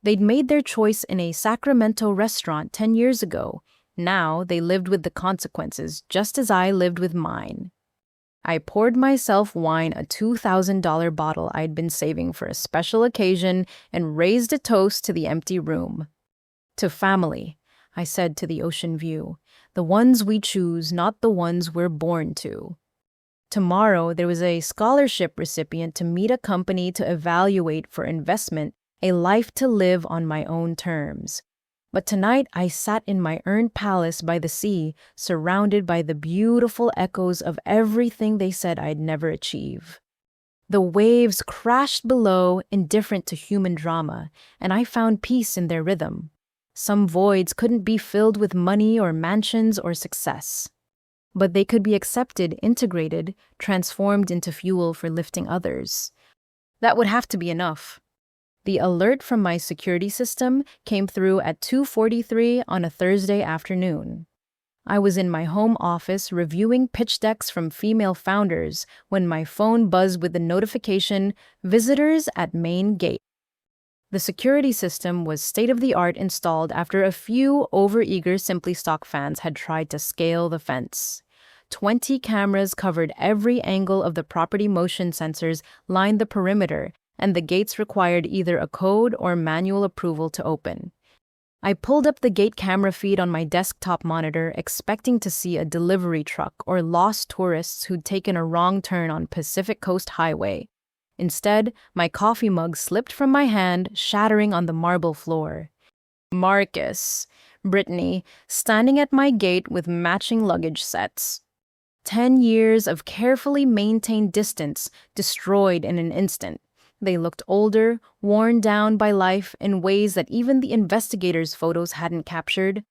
They'd made their choice in a Sacramento restaurant 10 years ago. Now they lived with the consequences, just as I lived with mine. I poured myself wine, a $2,000 bottle I'd been saving for a special occasion, and raised a toast to the empty room. To family, I said to the ocean view, the ones we choose, not the ones we're born to. Tomorrow, there was a scholarship recipient to meet a company to evaluate for investment, a life to live on my own terms. But tonight I sat in my earned palace by the sea, surrounded by the beautiful echoes of everything they said I'd never achieve. The waves crashed below, indifferent to human drama, and I found peace in their rhythm. Some voids couldn't be filled with money or mansions or success, but they could be accepted, integrated, transformed into fuel for lifting others. That would have to be enough. The alert from my security system came through at 2:43 on a Thursday afternoon. I was in my home office reviewing pitch decks from female founders when my phone buzzed with the notification, "Visitors at main gate." The security system was state-of-the-art, installed after a few overeager Simply Stock fans had tried to scale the fence. 20 cameras covered every angle of the property, motion sensors lined the perimeter, and the gates required either a code or manual approval to open. I pulled up the gate camera feed on my desktop monitor, expecting to see a delivery truck or lost tourists who'd taken a wrong turn on Pacific Coast Highway. Instead, my coffee mug slipped from my hand, shattering on the marble floor. Marcus, Brittany, standing at my gate with matching luggage sets. 10 years of carefully maintained distance destroyed in an instant. They looked older, worn down by life in ways that even the investigators' photos hadn't captured.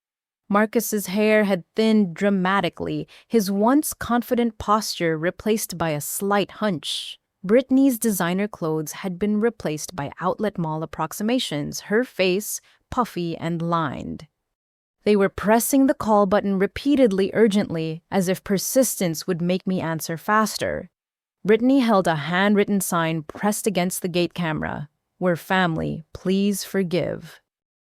Marcus's hair had thinned dramatically, his once confident posture replaced by a slight hunch. Brittany's designer clothes had been replaced by outlet mall approximations, her face puffy and lined. They were pressing the call button repeatedly, urgently, as if persistence would make me answer faster. Brittany held a handwritten sign pressed against the gate camera. "We're family, please forgive."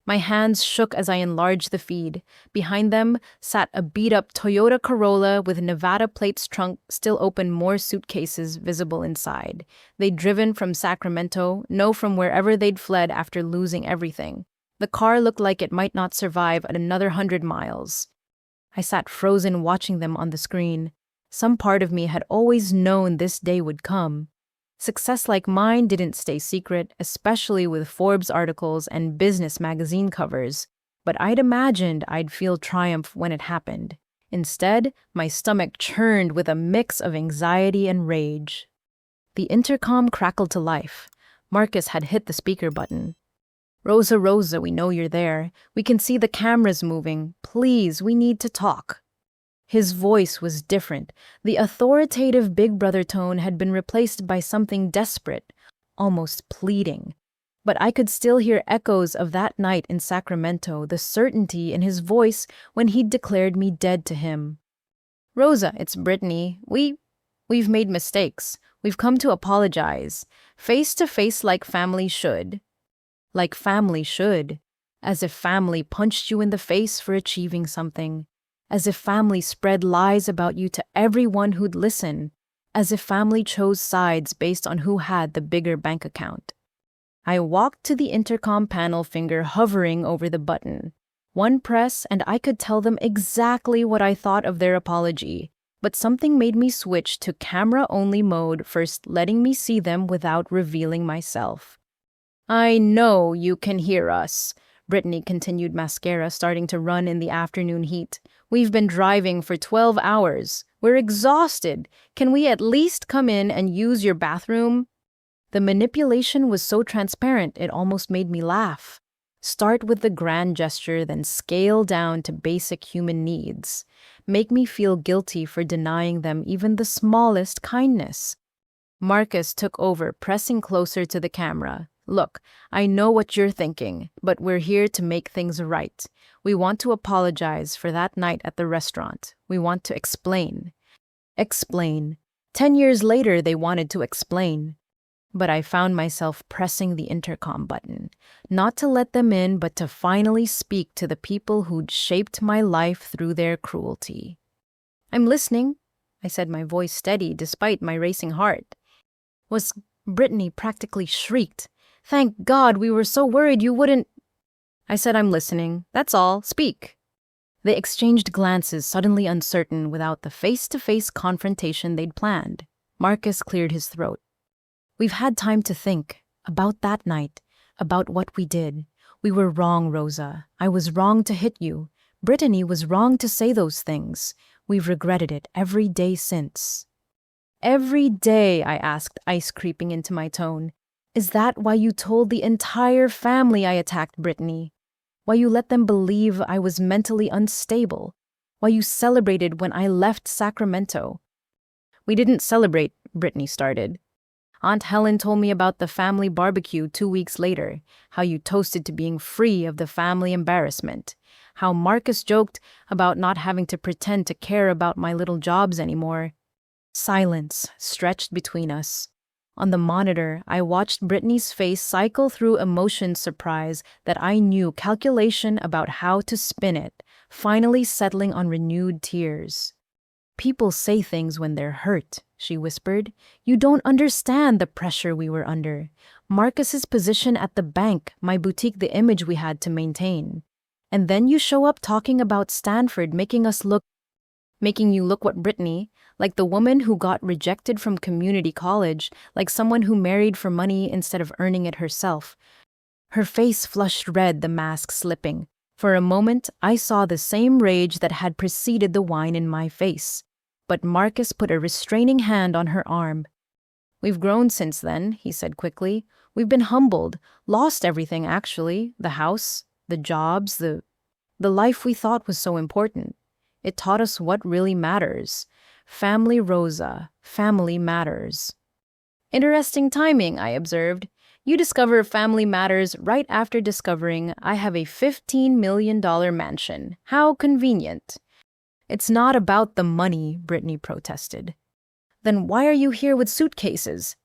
My hands shook as I enlarged the feed. Behind them sat a beat-up Toyota Corolla with Nevada plates, trunk still open, more suitcases visible inside. They'd driven from Sacramento, no, from wherever they'd fled after losing everything. The car looked like it might not survive at another 100 miles. I sat frozen, watching them on the screen. Some part of me had always known this day would come. Success like mine didn't stay secret, especially with Forbes articles and business magazine covers, but I'd imagined I'd feel triumph when it happened. Instead, my stomach churned with a mix of anxiety and rage. The intercom crackled to life. Marcus had hit the speaker button. "Rosa, Rosa, we know you're there. We can see the cameras moving. Please, we need to talk." His voice was different. The authoritative Big Brother tone had been replaced by something desperate, almost pleading. But I could still hear echoes of that night in Sacramento, the certainty in his voice when he'd declared me dead to him. "Rosa, it's Brittany. We've made mistakes. We've come to apologize. Face to face, like family should." Like family should. As if family punched you in the face for achieving something. As if family spread lies about you to everyone who'd listen. As if family chose sides based on who had the bigger bank account. I walked to the intercom panel, finger hovering over the button. One press and I could tell them exactly what I thought of their apology. But something made me switch to camera-only mode, first letting me see them without revealing myself. "I know you can hear us," Brittany continued, mascara starting to run in the afternoon heat. "We've been driving for 12 hours. We're exhausted. Can we at least come in and use your bathroom?" The manipulation was so transparent it almost made me laugh. Start with the grand gesture, then scale down to basic human needs. Make me feel guilty for denying them even the smallest kindness. Marcus took over, pressing closer to the camera. "Look, I know what you're thinking, but we're here to make things right. We want to apologize for that night at the restaurant. We want to explain." Explain. 10 years later, they wanted to explain. But I found myself pressing the intercom button, not to let them in, but to finally speak to the people who'd shaped my life through their cruelty. "I'm listening," I said, my voice steady despite my racing heart. Brittany practically shrieked. "Thank God, we were so worried you wouldn't—" I said, "I'm listening. That's all. Speak." They exchanged glances, suddenly uncertain, without the face-to-face confrontation they'd planned. Marcus cleared his throat. "We've had time to think about that night, about what we did. "We were wrong, Rosa. I was wrong to hit you. Brittany was wrong to say those things. We've regretted it every day since." "Every day?" I asked, ice creeping into my tone. "Is that why you told the entire family I attacked Brittany? Why you let them believe I was mentally unstable? Why you celebrated when I left Sacramento?" "We didn't celebrate," Brittany started. "Aunt Helen told me about the family barbecue 2 weeks later, how you toasted to being free of the family embarrassment, how Marcus joked about not having to pretend to care about my little jobs anymore." Silence stretched between us. On the monitor, I watched Brittany's face cycle through emotion surprise that I knew calculation about how to spin it, finally settling on renewed tears. "People say things when they're hurt," she whispered. "You don't understand the pressure we were under. Marcus's position at the bank, my boutique, the image we had to maintain. And then you show up talking about Stanford, making you look what Brittany, like the woman who got rejected from community college, like someone who married for money instead of earning it herself." Her face flushed red, the mask slipping. For a moment, I saw the same rage that had preceded the wine in my face. But Marcus put a restraining hand on her arm. "We've grown since then," he said quickly. "We've been humbled, lost everything actually, the house, the jobs, the life we thought was so important. It taught us what really matters. Family, Rosa, family matters." "Interesting timing," I observed. "You discover family matters right after discovering I have a $15 million mansion. How convenient." "It's not about the money," Brittany protested. "Then why are you here with suitcases?"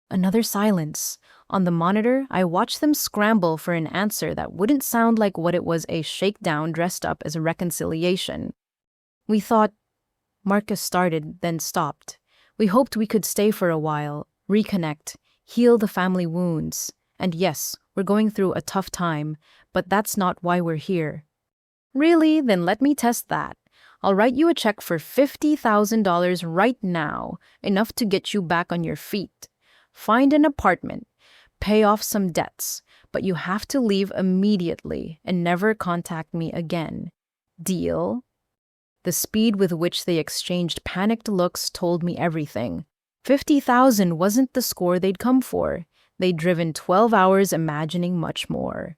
Another silence. On the monitor, I watched them scramble for an answer that wouldn't sound like what it was, a shakedown dressed up as a reconciliation. "We thought," Marcus started, then stopped. "We hoped we could stay for a while, reconnect, heal the family wounds. And yes, we're going through a tough time, but that's not why we're here." "Really? Then let me test that. I'll write you a check for $50,000 right now, enough to get you back on your feet. Find an apartment, pay off some debts, but you have to leave immediately and never contact me again. Deal?" The speed with which they exchanged panicked looks told me everything. 50,000 wasn't the score they'd come for. They'd driven 12 hours imagining much more.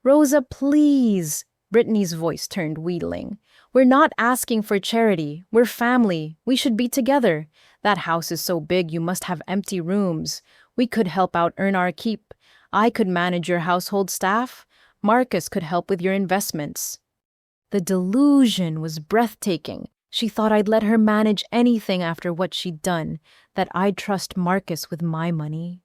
"Rosa, please." Brittany's voice turned wheedling. "We're not asking for charity. We're family. We should be together. That house is so big you must have empty rooms. We could help out, earn our keep. I could manage your household staff. Marcus could help with your investments." The delusion was breathtaking. She thought I'd let her manage anything after what she'd done, that I'd trust Marcus with my money.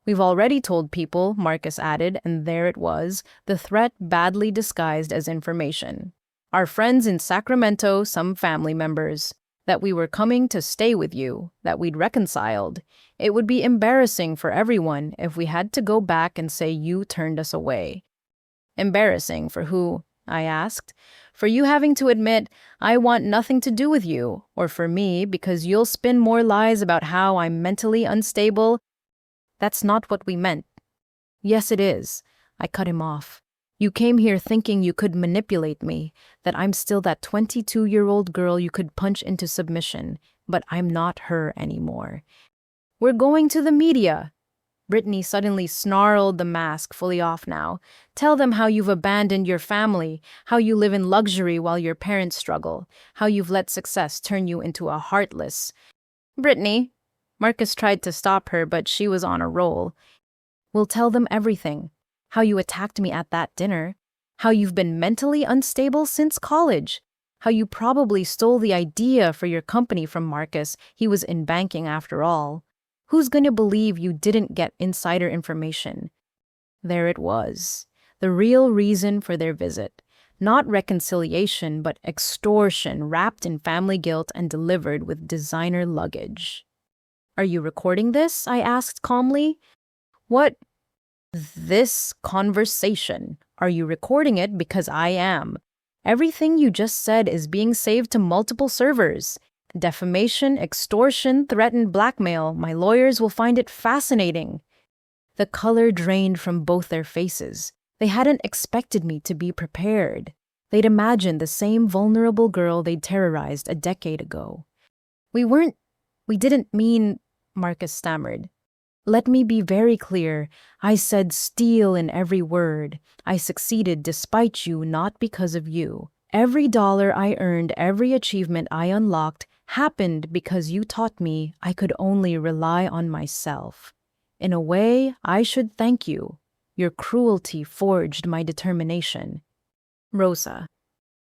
"We've already told people," Marcus added, and there it was, the threat badly disguised as information. "Our friends in Sacramento, some family members, that we were coming to stay with you, that we'd reconciled. It would be embarrassing for everyone if we had to go back and say you turned us away." "Embarrassing for who?" I asked. "For you having to admit I want nothing to do with you, or for me because you'll spin more lies about how I'm mentally unstable?" "That's not what we meant." "Yes, it is." I cut him off. "You came here thinking you could manipulate me, that I'm still that 22-year-old girl you could punch into submission, but I'm not her anymore." "We're going to the media." Brittany suddenly snarled, the mask fully off now. "Tell them how you've abandoned your family, how you live in luxury while your parents struggle, how you've let success turn you into a heartless—" "Brittany." Marcus tried to stop her, but she was on a roll. "We'll tell them everything. How you attacked me at that dinner. How you've been mentally unstable since college. How you probably stole the idea for your company from Marcus. He was in banking after all. Who's going to believe you didn't get insider information?" There it was, the real reason for their visit. Not reconciliation, but extortion wrapped in family guilt and delivered with designer luggage. "Are you recording this?" I asked calmly. "What?" "This conversation. Are you recording it? Because I am. Everything you just said is being saved to multiple servers. Defamation, extortion, threatened blackmail. My lawyers will find it fascinating." The color drained from both their faces. They hadn't expected me to be prepared. They'd imagined the same vulnerable girl they'd terrorized a decade ago. We didn't mean, Marcus stammered. Let me be very clear. I said steal in every word. I succeeded despite you, not because of you. Every dollar I earned, every achievement I unlocked happened because you taught me I could only rely on myself. In a way, I should thank you. Your cruelty forged my determination. Rosa,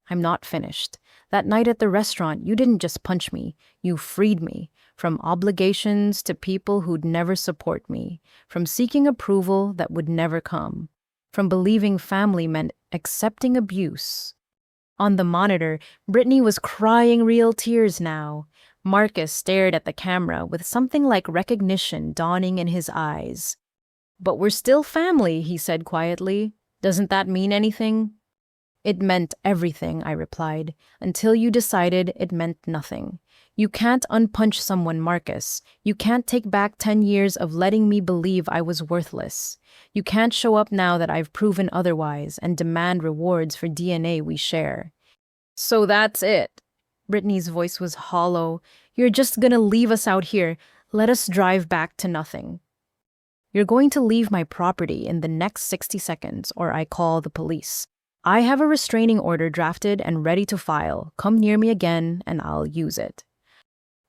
I'm not finished. That night at the restaurant, you didn't just punch me, you freed me. From obligations to people who'd never support me. From seeking approval that would never come. From believing family meant accepting abuse. On the monitor, Brittany was crying real tears now. Marcus stared at the camera with something like recognition dawning in his eyes. But we're still family, he said quietly. Doesn't that mean anything? It meant everything, I replied, until you decided it meant nothing. You can't unpunch someone, Marcus. You can't take back 10 years of letting me believe I was worthless. You can't show up now that I've proven otherwise and demand rewards for DNA we share. So that's it. Brittany's voice was hollow. You're just gonna leave us out here. Let us drive back to nothing. You're going to leave my property in the next 60 seconds, or I call the police. I have a restraining order drafted and ready to file. Come near me again, and I'll use it.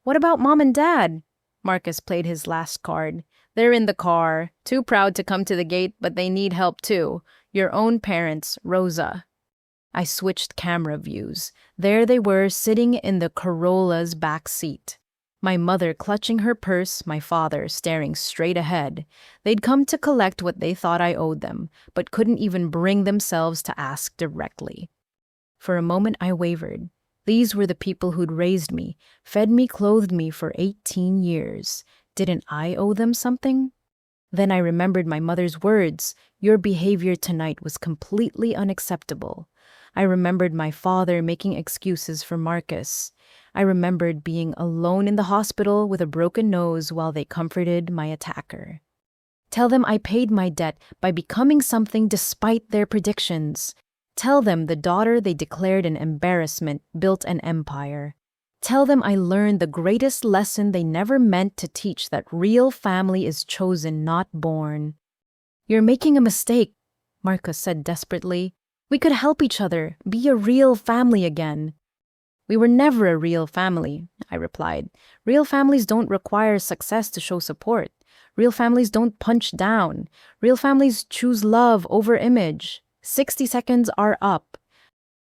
What about Mom and Dad? Marcus played his last card. They're in the car, too proud to come to the gate, but they need help too. Your own parents, Rosa. I switched camera views. There they were, sitting in the Corolla's back seat. My mother clutching her purse, my father staring straight ahead. They'd come to collect what they thought I owed them, but couldn't even bring themselves to ask directly. For a moment I wavered. These were the people who'd raised me, fed me, clothed me for 18 years. Didn't I owe them something? Then I remembered my mother's words. Your behavior tonight was completely unacceptable. I remembered my father making excuses for Marcus. I remembered being alone in the hospital with a broken nose while they comforted my attacker. Tell them I paid my debt by becoming something despite their predictions. Tell them the daughter they declared an embarrassment built an empire. Tell them I learned the greatest lesson they never meant to teach, that real family is chosen, not born. You're making a mistake, Marcus said desperately. We could help each other, be a real family again. We were never a real family, I replied. Real families don't require success to show support. Real families don't punch down. Real families choose love over image. 60 seconds are up.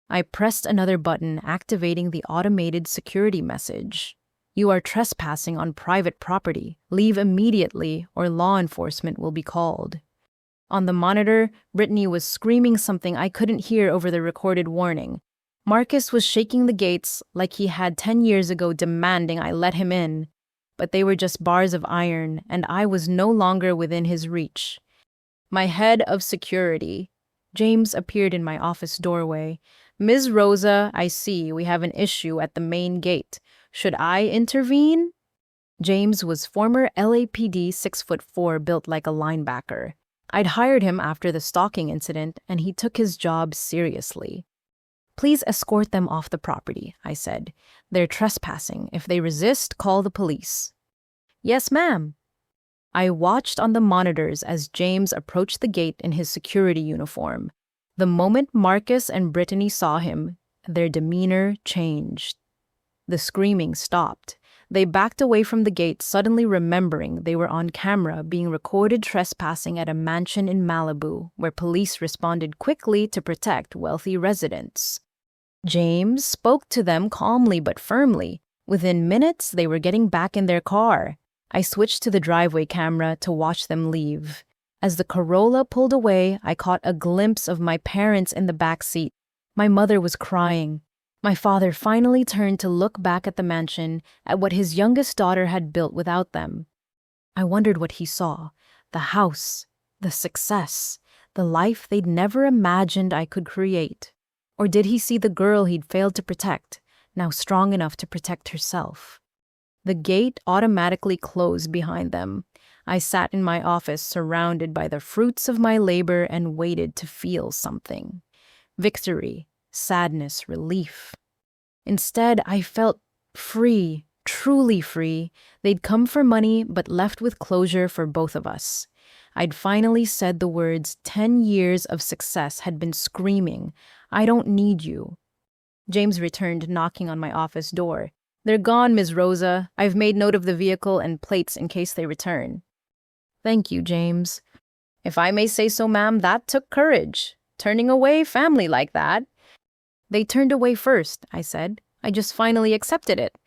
I pressed another button, activating the automated security message. You are trespassing on private property. Leave immediately, or law enforcement will be called. On the monitor, Brittany was screaming something I couldn't hear over the recorded warning. Marcus was shaking the gates like he had 10 years ago, demanding I let him in. But they were just bars of iron, and I was no longer within his reach. My head of security, James, appeared in my office doorway. Ms. Rosa, I see we have an issue at the main gate. Should I intervene? James was former LAPD 6'4", built like a linebacker. I'd hired him after the stalking incident, and he took his job seriously. Please escort them off the property, I said. They're trespassing. If they resist, call the police. Yes, ma'am. I watched on the monitors as James approached the gate in his security uniform. The moment Marcus and Brittany saw him, their demeanor changed. The screaming stopped. They backed away from the gate, suddenly remembering they were on camera being recorded trespassing at a mansion in Malibu, where police responded quickly to protect wealthy residents. James spoke to them calmly but firmly. Within minutes, they were getting back in their car. I switched to the driveway camera to watch them leave. As the Corolla pulled away, I caught a glimpse of my parents in the back seat. My mother was crying. My father finally turned to look back at the mansion, at what his youngest daughter had built without them. I wondered what he saw. The house, the success, the life they'd never imagined I could create. Or did he see the girl he'd failed to protect, now strong enough to protect herself? The gate automatically closed behind them. I sat in my office surrounded by the fruits of my labor and waited to feel something. Victory, sadness, relief. Instead, I felt free, truly free. They'd come for money, but left with closure for both of us. I'd finally said the words 10 years of success had been screaming, "I don't need you." James returned, knocking on my office door. "They're gone, Ms. Rosa. I've made note of the vehicle and plates in case they return." "Thank you, James." "If I may say so, ma'am, that took courage. Turning away family like that." "They turned away first," I said. "I just finally accepted it."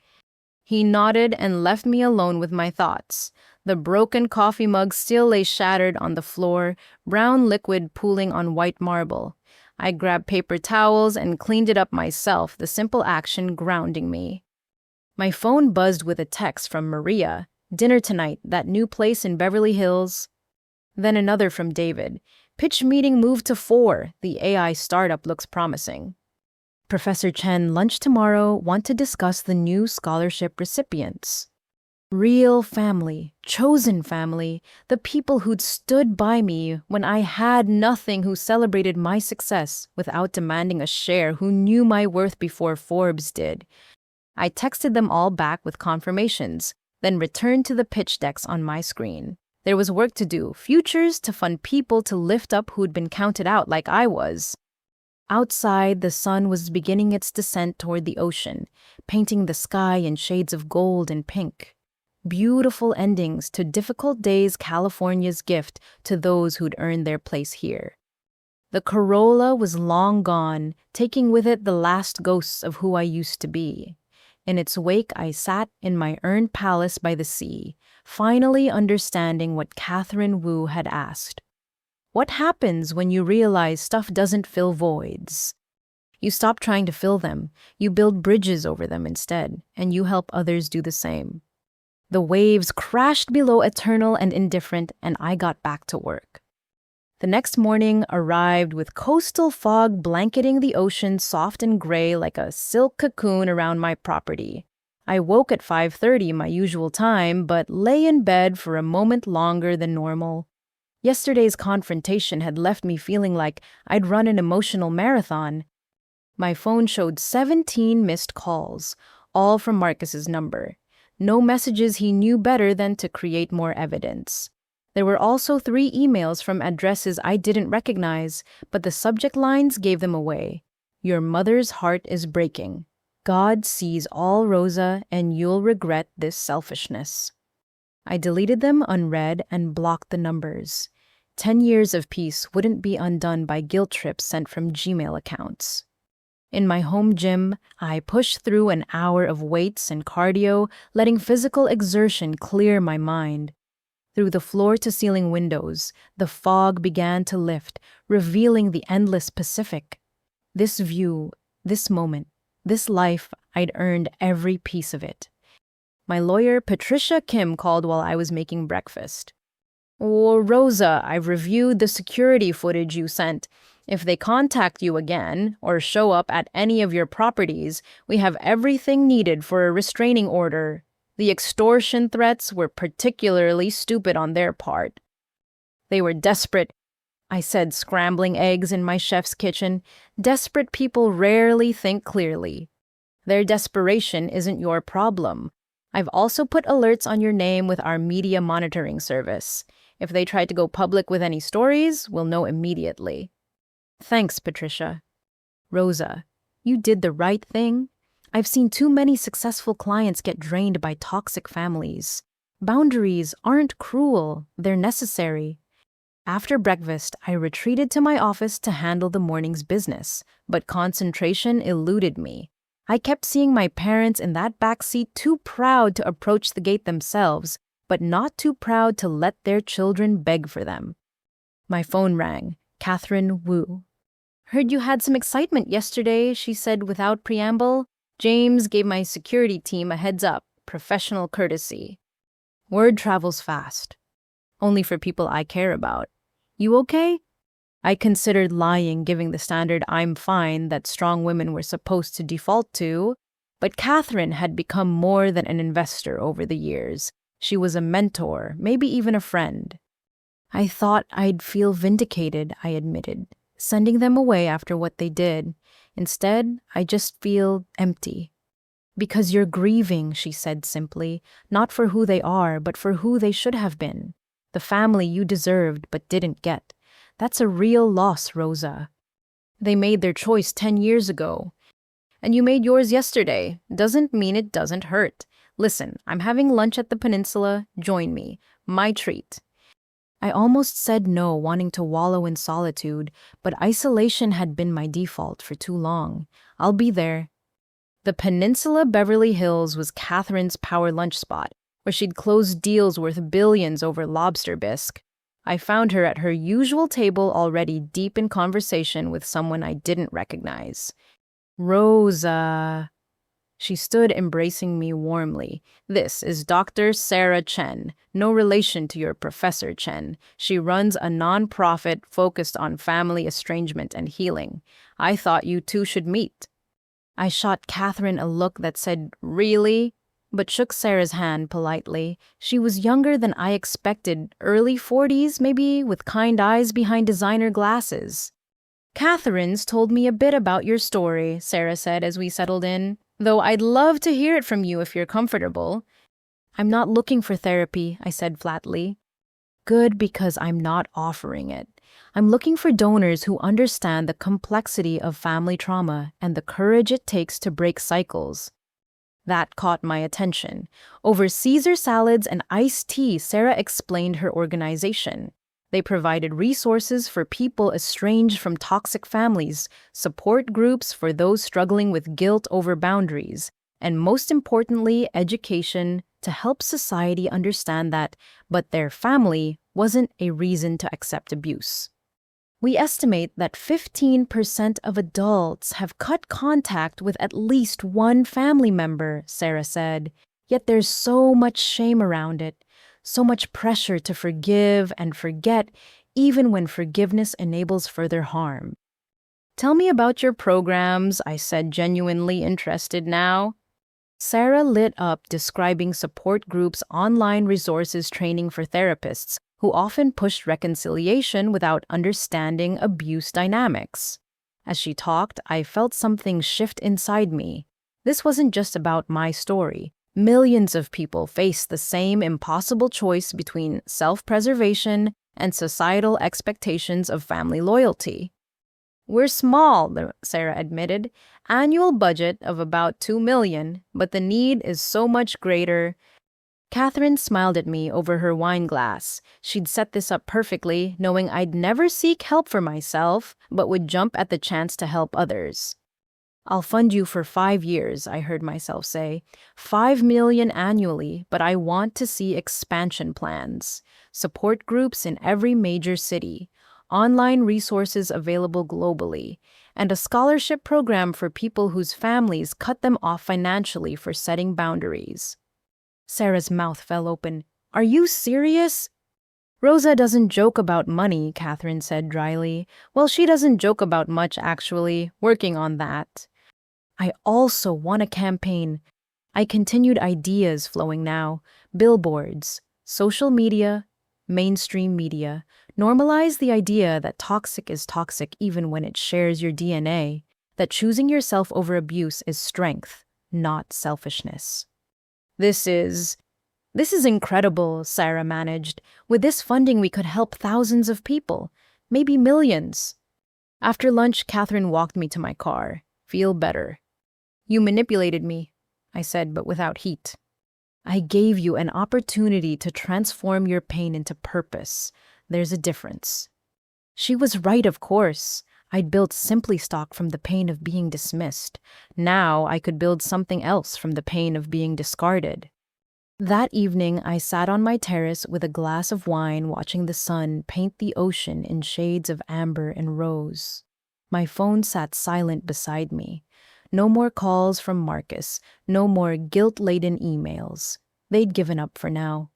He nodded and left me alone with my thoughts. The broken coffee mug still lay shattered on the floor, brown liquid pooling on white marble. I grabbed paper towels and cleaned it up myself, the simple action grounding me. My phone buzzed with a text from Maria. "Dinner tonight, that new place in Beverly Hills." Then another from David. "Pitch meeting moved to 4. The AI startup looks promising." "Professor Chen, lunch tomorrow, want to discuss the new scholarship recipients." Real family, chosen family, the people who'd stood by me when I had nothing, who celebrated my success without demanding a share, who knew my worth before Forbes did. I texted them all back with confirmations, then returned to the pitch decks on my screen. There was work to do, futures to fund, people to lift up who'd been counted out like I was. Outside, the sun was beginning its descent toward the ocean, painting the sky in shades of gold and pink. Beautiful endings to difficult days, California's gift to those who'd earned their place here. The Corolla was long gone, taking with it the last ghosts of who I used to be. In its wake, I sat in my earned palace by the sea, finally understanding what Catherine Wu had asked. What happens when you realize stuff doesn't fill voids? You stop trying to fill them, you build bridges over them instead, and you help others do the same. The waves crashed below, eternal and indifferent, and I got back to work. The next morning arrived with coastal fog blanketing the ocean, soft and gray like a silk cocoon around my property. I woke at 5:30, my usual time, but lay in bed for a moment longer than normal. Yesterday's confrontation had left me feeling like I'd run an emotional marathon. My phone showed 17 missed calls, all from Marcus's number. No messages he knew better than to create more evidence. There were also 3 emails from addresses I didn't recognize, but the subject lines gave them away. "Your mother's heart is breaking. God sees all, Rosa, and you'll regret this selfishness." I deleted them unread and blocked the numbers. 10 years of peace wouldn't be undone by guilt trips sent from Gmail accounts. In my home gym, I pushed through an hour of weights and cardio, letting physical exertion clear my mind. Through the floor-to-ceiling windows, the fog began to lift, revealing the endless Pacific. This view, this moment, this life, I'd earned every piece of it. My lawyer, Patricia Kim, called while I was making breakfast. "Oh, Rosa, I've reviewed the security footage you sent. If they contact you again, or show up at any of your properties, we have everything needed for a restraining order. The extortion threats were particularly stupid on their part." "They were desperate," I said, scrambling eggs in my chef's kitchen. "Desperate people rarely think clearly. Their desperation isn't your problem. I've also put alerts on your name with our media monitoring service. If they try to go public with any stories, we'll know immediately." "Thanks, Patricia." "Rosa, you did the right thing. I've seen too many successful clients get drained by toxic families. Boundaries aren't cruel, they're necessary." After breakfast, I retreated to my office to handle the morning's business, but concentration eluded me. I kept seeing my parents in that back seat, too proud to approach the gate themselves, but not too proud to let their children beg for them. My phone rang. Catherine Wu. "Heard you had some excitement yesterday," she said without preamble. "James gave my security team a heads up, professional courtesy." Word travels fast. Only for people I care about. "You okay?" I considered lying, giving the standard "I'm fine" that strong women were supposed to default to, but Catherine had become more than an investor over the years. She was a mentor, maybe even a friend. I thought I'd feel vindicated, I admitted, sending them away after what they did. Instead, I just feel empty. Because you're grieving, she said simply, not for who they are, but for who they should have been. The family you deserved but didn't get. That's a real loss, Rosa. They made their choice 10 years ago. And you made yours yesterday. Doesn't mean it doesn't hurt. Listen, I'm having lunch at the peninsula. Join me. My treat. I almost said no, wanting to wallow in solitude, but isolation had been my default for too long. I'll be there. The Peninsula Beverly Hills was Catherine's power lunch spot, where she'd closed deals worth billions over lobster bisque. I found her at her usual table, already deep in conversation with someone I didn't recognize. Rosa. She stood embracing me warmly. This is Dr. Sarah Chen, no relation to your Professor Chen. She runs a non-profit focused on family estrangement and healing. I thought you two should meet. I shot Catherine a look that said, "Really?" but shook Sarah's hand politely. She was younger than I expected, early 40s maybe, with kind eyes behind designer glasses. "Catherine's told me a bit about your story," Sarah said as we settled in, "though I'd love to hear it from you if you're comfortable." "I'm not looking for therapy," I said flatly. Good, because I'm not offering it. I'm looking for donors who understand the complexity of family trauma and the courage it takes to break cycles. That caught my attention. Over Caesar salads and iced tea, Sarah explained her organization. They provided resources for people estranged from toxic families, support groups for those struggling with guilt over boundaries, and most importantly, education to help society understand that, but their family wasn't a reason to accept abuse. We estimate that 15% of adults have cut contact with at least one family member, Sarah said. Yet there's so much shame around it, so much pressure to forgive and forget, even when forgiveness enables further harm. "Tell me about your programs," I said, genuinely interested now. Sarah lit up, describing support groups, online resources, training for therapists who often pushed reconciliation without understanding abuse dynamics. As she talked, I felt something shift inside me. This wasn't just about my story. Millions of people face the same impossible choice between self-preservation and societal expectations of family loyalty. "We're small," Sarah admitted. "Annual budget of about $2 million, but the need is so much greater." Catherine smiled at me over her wine glass. She'd set this up perfectly, knowing I'd never seek help for myself, but would jump at the chance to help others. "I'll fund you for 5 years," I heard myself say. $5 million annually, but I want to see expansion plans. Support groups in every major city, online resources available globally, and a scholarship program for people whose families cut them off financially for setting boundaries. Sarah's mouth fell open. "Are you serious?" "Rosa doesn't joke about money," Catherine said dryly. "Well, she doesn't joke about much, actually. Working on that." "I also want a campaign." I continued, ideas flowing now. Billboards, social media, mainstream media. Normalize the idea that toxic is toxic even when it shares your DNA, that choosing yourself over abuse is strength, not selfishness. This is incredible," Sarah managed. "With this funding, we could help thousands of people, maybe millions." After lunch, Catherine walked me to my car. "Feel better." "You manipulated me," I said, but without heat. "I gave you an opportunity to transform your pain into purpose. There's a difference." She was right, of course. I'd built Simply Stock from the pain of being dismissed. Now I could build something else from the pain of being discarded. That evening, I sat on my terrace with a glass of wine, watching the sun paint the ocean in shades of amber and rose. My phone sat silent beside me. No more calls from Marcus, no more guilt-laden emails. They'd given up for now.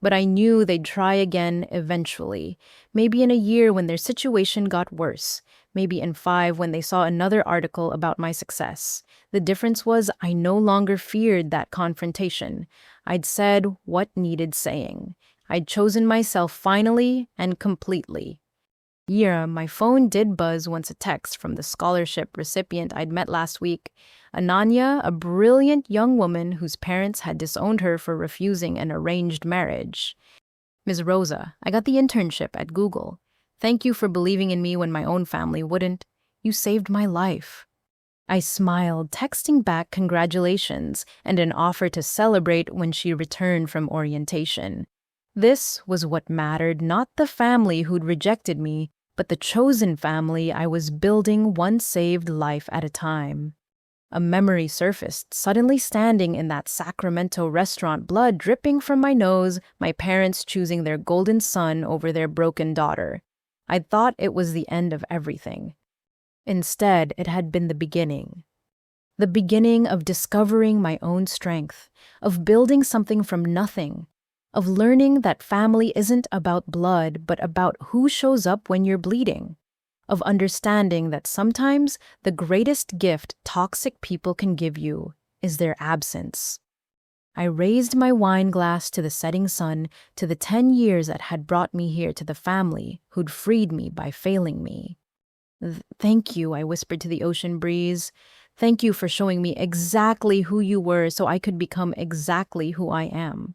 But I knew they'd try again eventually, maybe in a year when their situation got worse, maybe in 5 when they saw another article about my success. The difference was I no longer feared that confrontation. I'd said what needed saying. I'd chosen myself finally and completely. Yeah, my phone did buzz once a text from the scholarship recipient I'd met last week. Ananya, a brilliant young woman whose parents had disowned her for refusing an arranged marriage. Ms. Rosa, I got the internship at Google. Thank you for believing in me when my own family wouldn't. You saved my life. I smiled, texting back congratulations and an offer to celebrate when she returned from orientation. This was what mattered, not the family who'd rejected me, but the chosen family I was building one saved life at a time. A memory surfaced, suddenly standing in that Sacramento restaurant, blood dripping from my nose, my parents choosing their golden son over their broken daughter. I'd thought it was the end of everything. Instead, it had been the beginning. The beginning of discovering my own strength, of building something from nothing, of learning that family isn't about blood, but about who shows up when you're bleeding, of understanding that sometimes the greatest gift toxic people can give you is their absence. I raised my wine glass to the setting sun, to the 10 years that had brought me here, to the family who'd freed me by failing me. Thank you, I whispered to the ocean breeze. Thank you for showing me exactly who you were so I could become exactly who I am.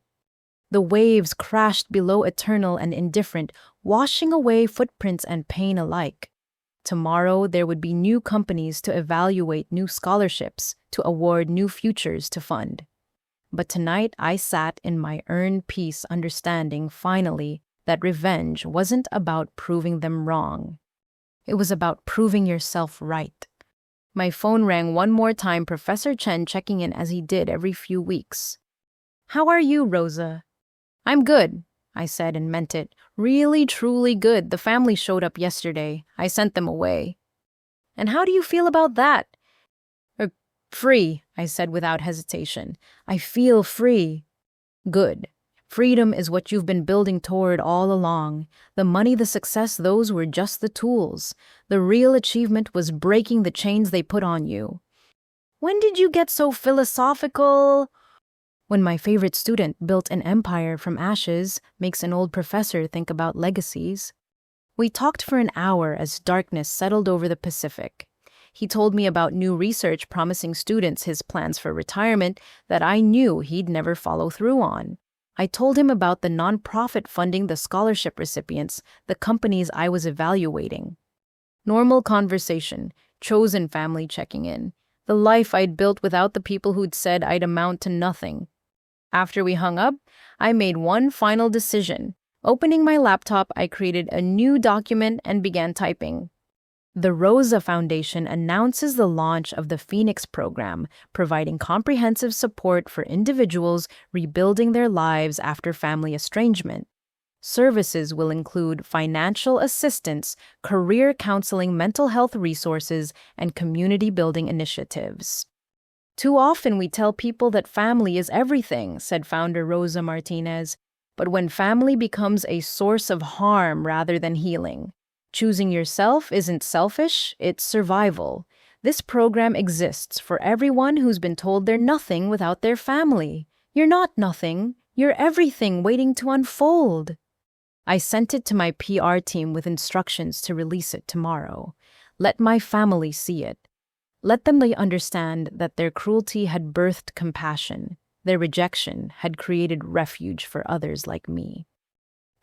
The waves crashed below, eternal and indifferent, washing away footprints and pain alike. Tomorrow there would be new companies to evaluate, new scholarships to award, new futures to fund. But tonight I sat in my earned peace, understanding finally that revenge wasn't about proving them wrong. It was about proving yourself right. My phone rang one more time, Professor Chen checking in as he did every few weeks. How are you, Rosa? I'm good, I said and meant it. Really, truly good. The family showed up yesterday. I sent them away. And how do you feel about that? Free, I said without hesitation. I feel free. Good. Freedom is what you've been building toward all along. The money, the success, those were just the tools. The real achievement was breaking the chains they put on you. When did you get so philosophical? When my favorite student built an empire from ashes, makes an old professor think about legacies. We talked for an hour as darkness settled over the Pacific. He told me about new research promising students his plans for retirement that I knew he'd never follow through on. I told him about the nonprofit funding the scholarship recipients, the companies I was evaluating. Normal conversation, chosen family checking in, the life I'd built without the people who'd said I'd amount to nothing. After we hung up, I made one final decision. Opening my laptop, I created a new document and began typing. The Rosa Foundation announces the launch of the Phoenix program, providing comprehensive support for individuals rebuilding their lives after family estrangement. Services will include financial assistance, career counseling, mental health resources, and community building initiatives. Too often we tell people that family is everything, said founder Rosa Martinez. But when family becomes a source of harm rather than healing, choosing yourself isn't selfish, it's survival. This program exists for everyone who's been told they're nothing without their family. You're not nothing, you're everything waiting to unfold. I sent it to my PR team with instructions to release it tomorrow. Let my family see it. Let them understand that their cruelty had birthed compassion. Their rejection had created refuge for others like me.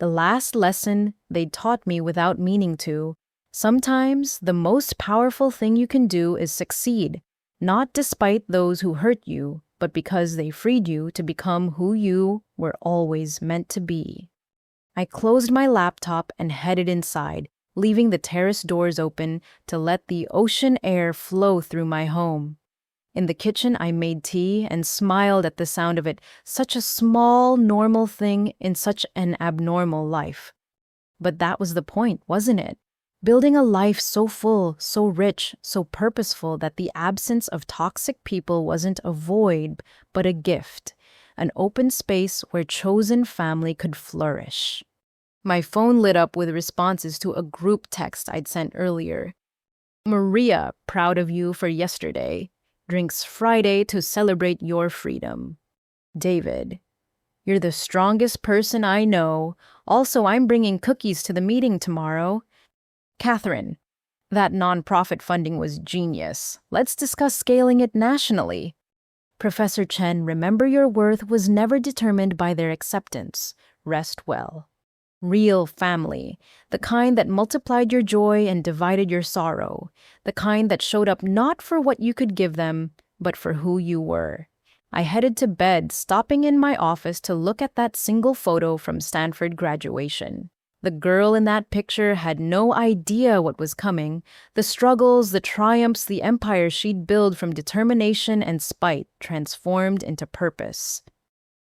The last lesson they taught me without meaning to, sometimes the most powerful thing you can do is succeed, not despite those who hurt you, but because they freed you to become who you were always meant to be. I closed my laptop and headed inside, leaving the terrace doors open to let the ocean air flow through my home. In the kitchen, I made tea and smiled at the sound of it, such a small, normal thing in such an abnormal life. But that was the point, wasn't it? Building a life so full, so rich, so purposeful that the absence of toxic people wasn't a void, but a gift, an open space where chosen family could flourish. My phone lit up with responses to a group text I'd sent earlier. Maria, proud of you for yesterday. Drinks Friday to celebrate your freedom. David, You're the strongest person I know. Also, I'm bringing cookies to the meeting tomorrow. Catherine, that nonprofit funding was genius. Let's discuss scaling it nationally. Professor Chen, remember your worth was never determined by their acceptance. Rest well. Real family, the kind that multiplied your joy and divided your sorrow, the kind that showed up not for what you could give them, but for who you were. I headed to bed, stopping in my office to look at that single photo from Stanford graduation. The girl in that picture had no idea what was coming, the struggles, the triumphs, the empire she'd built from determination and spite transformed into purpose.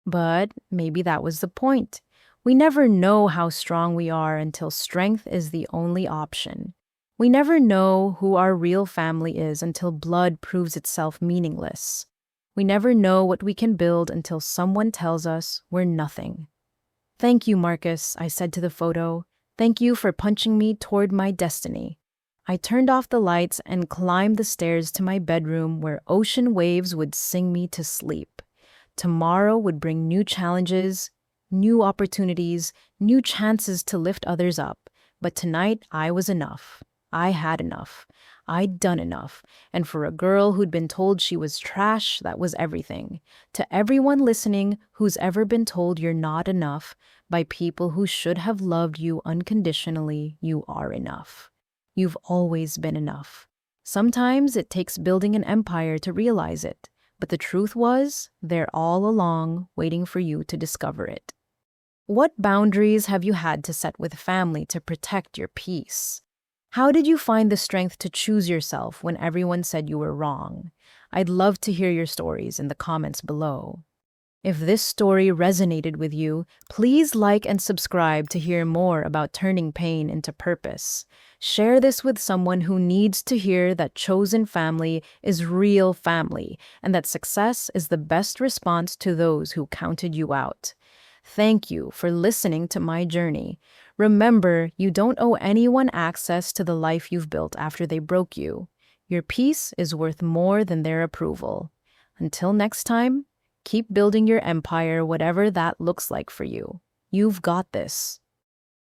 But maybe that was the point. We never know how strong we are until strength is the only option. We never know who our real family is until blood proves itself meaningless. We never know what we can build until someone tells us we're nothing. Thank you, Marcus, I said to the photo. Thank you for punching me toward my destiny. I turned off the lights and climbed the stairs to my bedroom where ocean waves would sing me to sleep. Tomorrow would bring new challenges, new opportunities, new chances to lift others up. But tonight, I was enough. I had enough. I'd done enough. And for a girl who'd been told she was trash, that was everything. To everyone listening who's ever been told you're not enough by people who should have loved you unconditionally, you are enough. You've always been enough. Sometimes it takes building an empire to realize it. But the truth was, they're all along waiting for you to discover it. What boundaries have you had to set with family to protect your peace? How did you find the strength to choose yourself when everyone said you were wrong? I'd love to hear your stories in the comments below. If this story resonated with you, please like and subscribe to hear more about turning pain into purpose. Share this with someone who needs to hear that chosen family is real family and that success is the best response to those who counted you out. Thank you for listening to my journey. Remember, you don't owe anyone access to the life you've built after they broke you. Your peace is worth more than their approval. Until next time, keep building your empire, whatever that looks like for you. You've got this.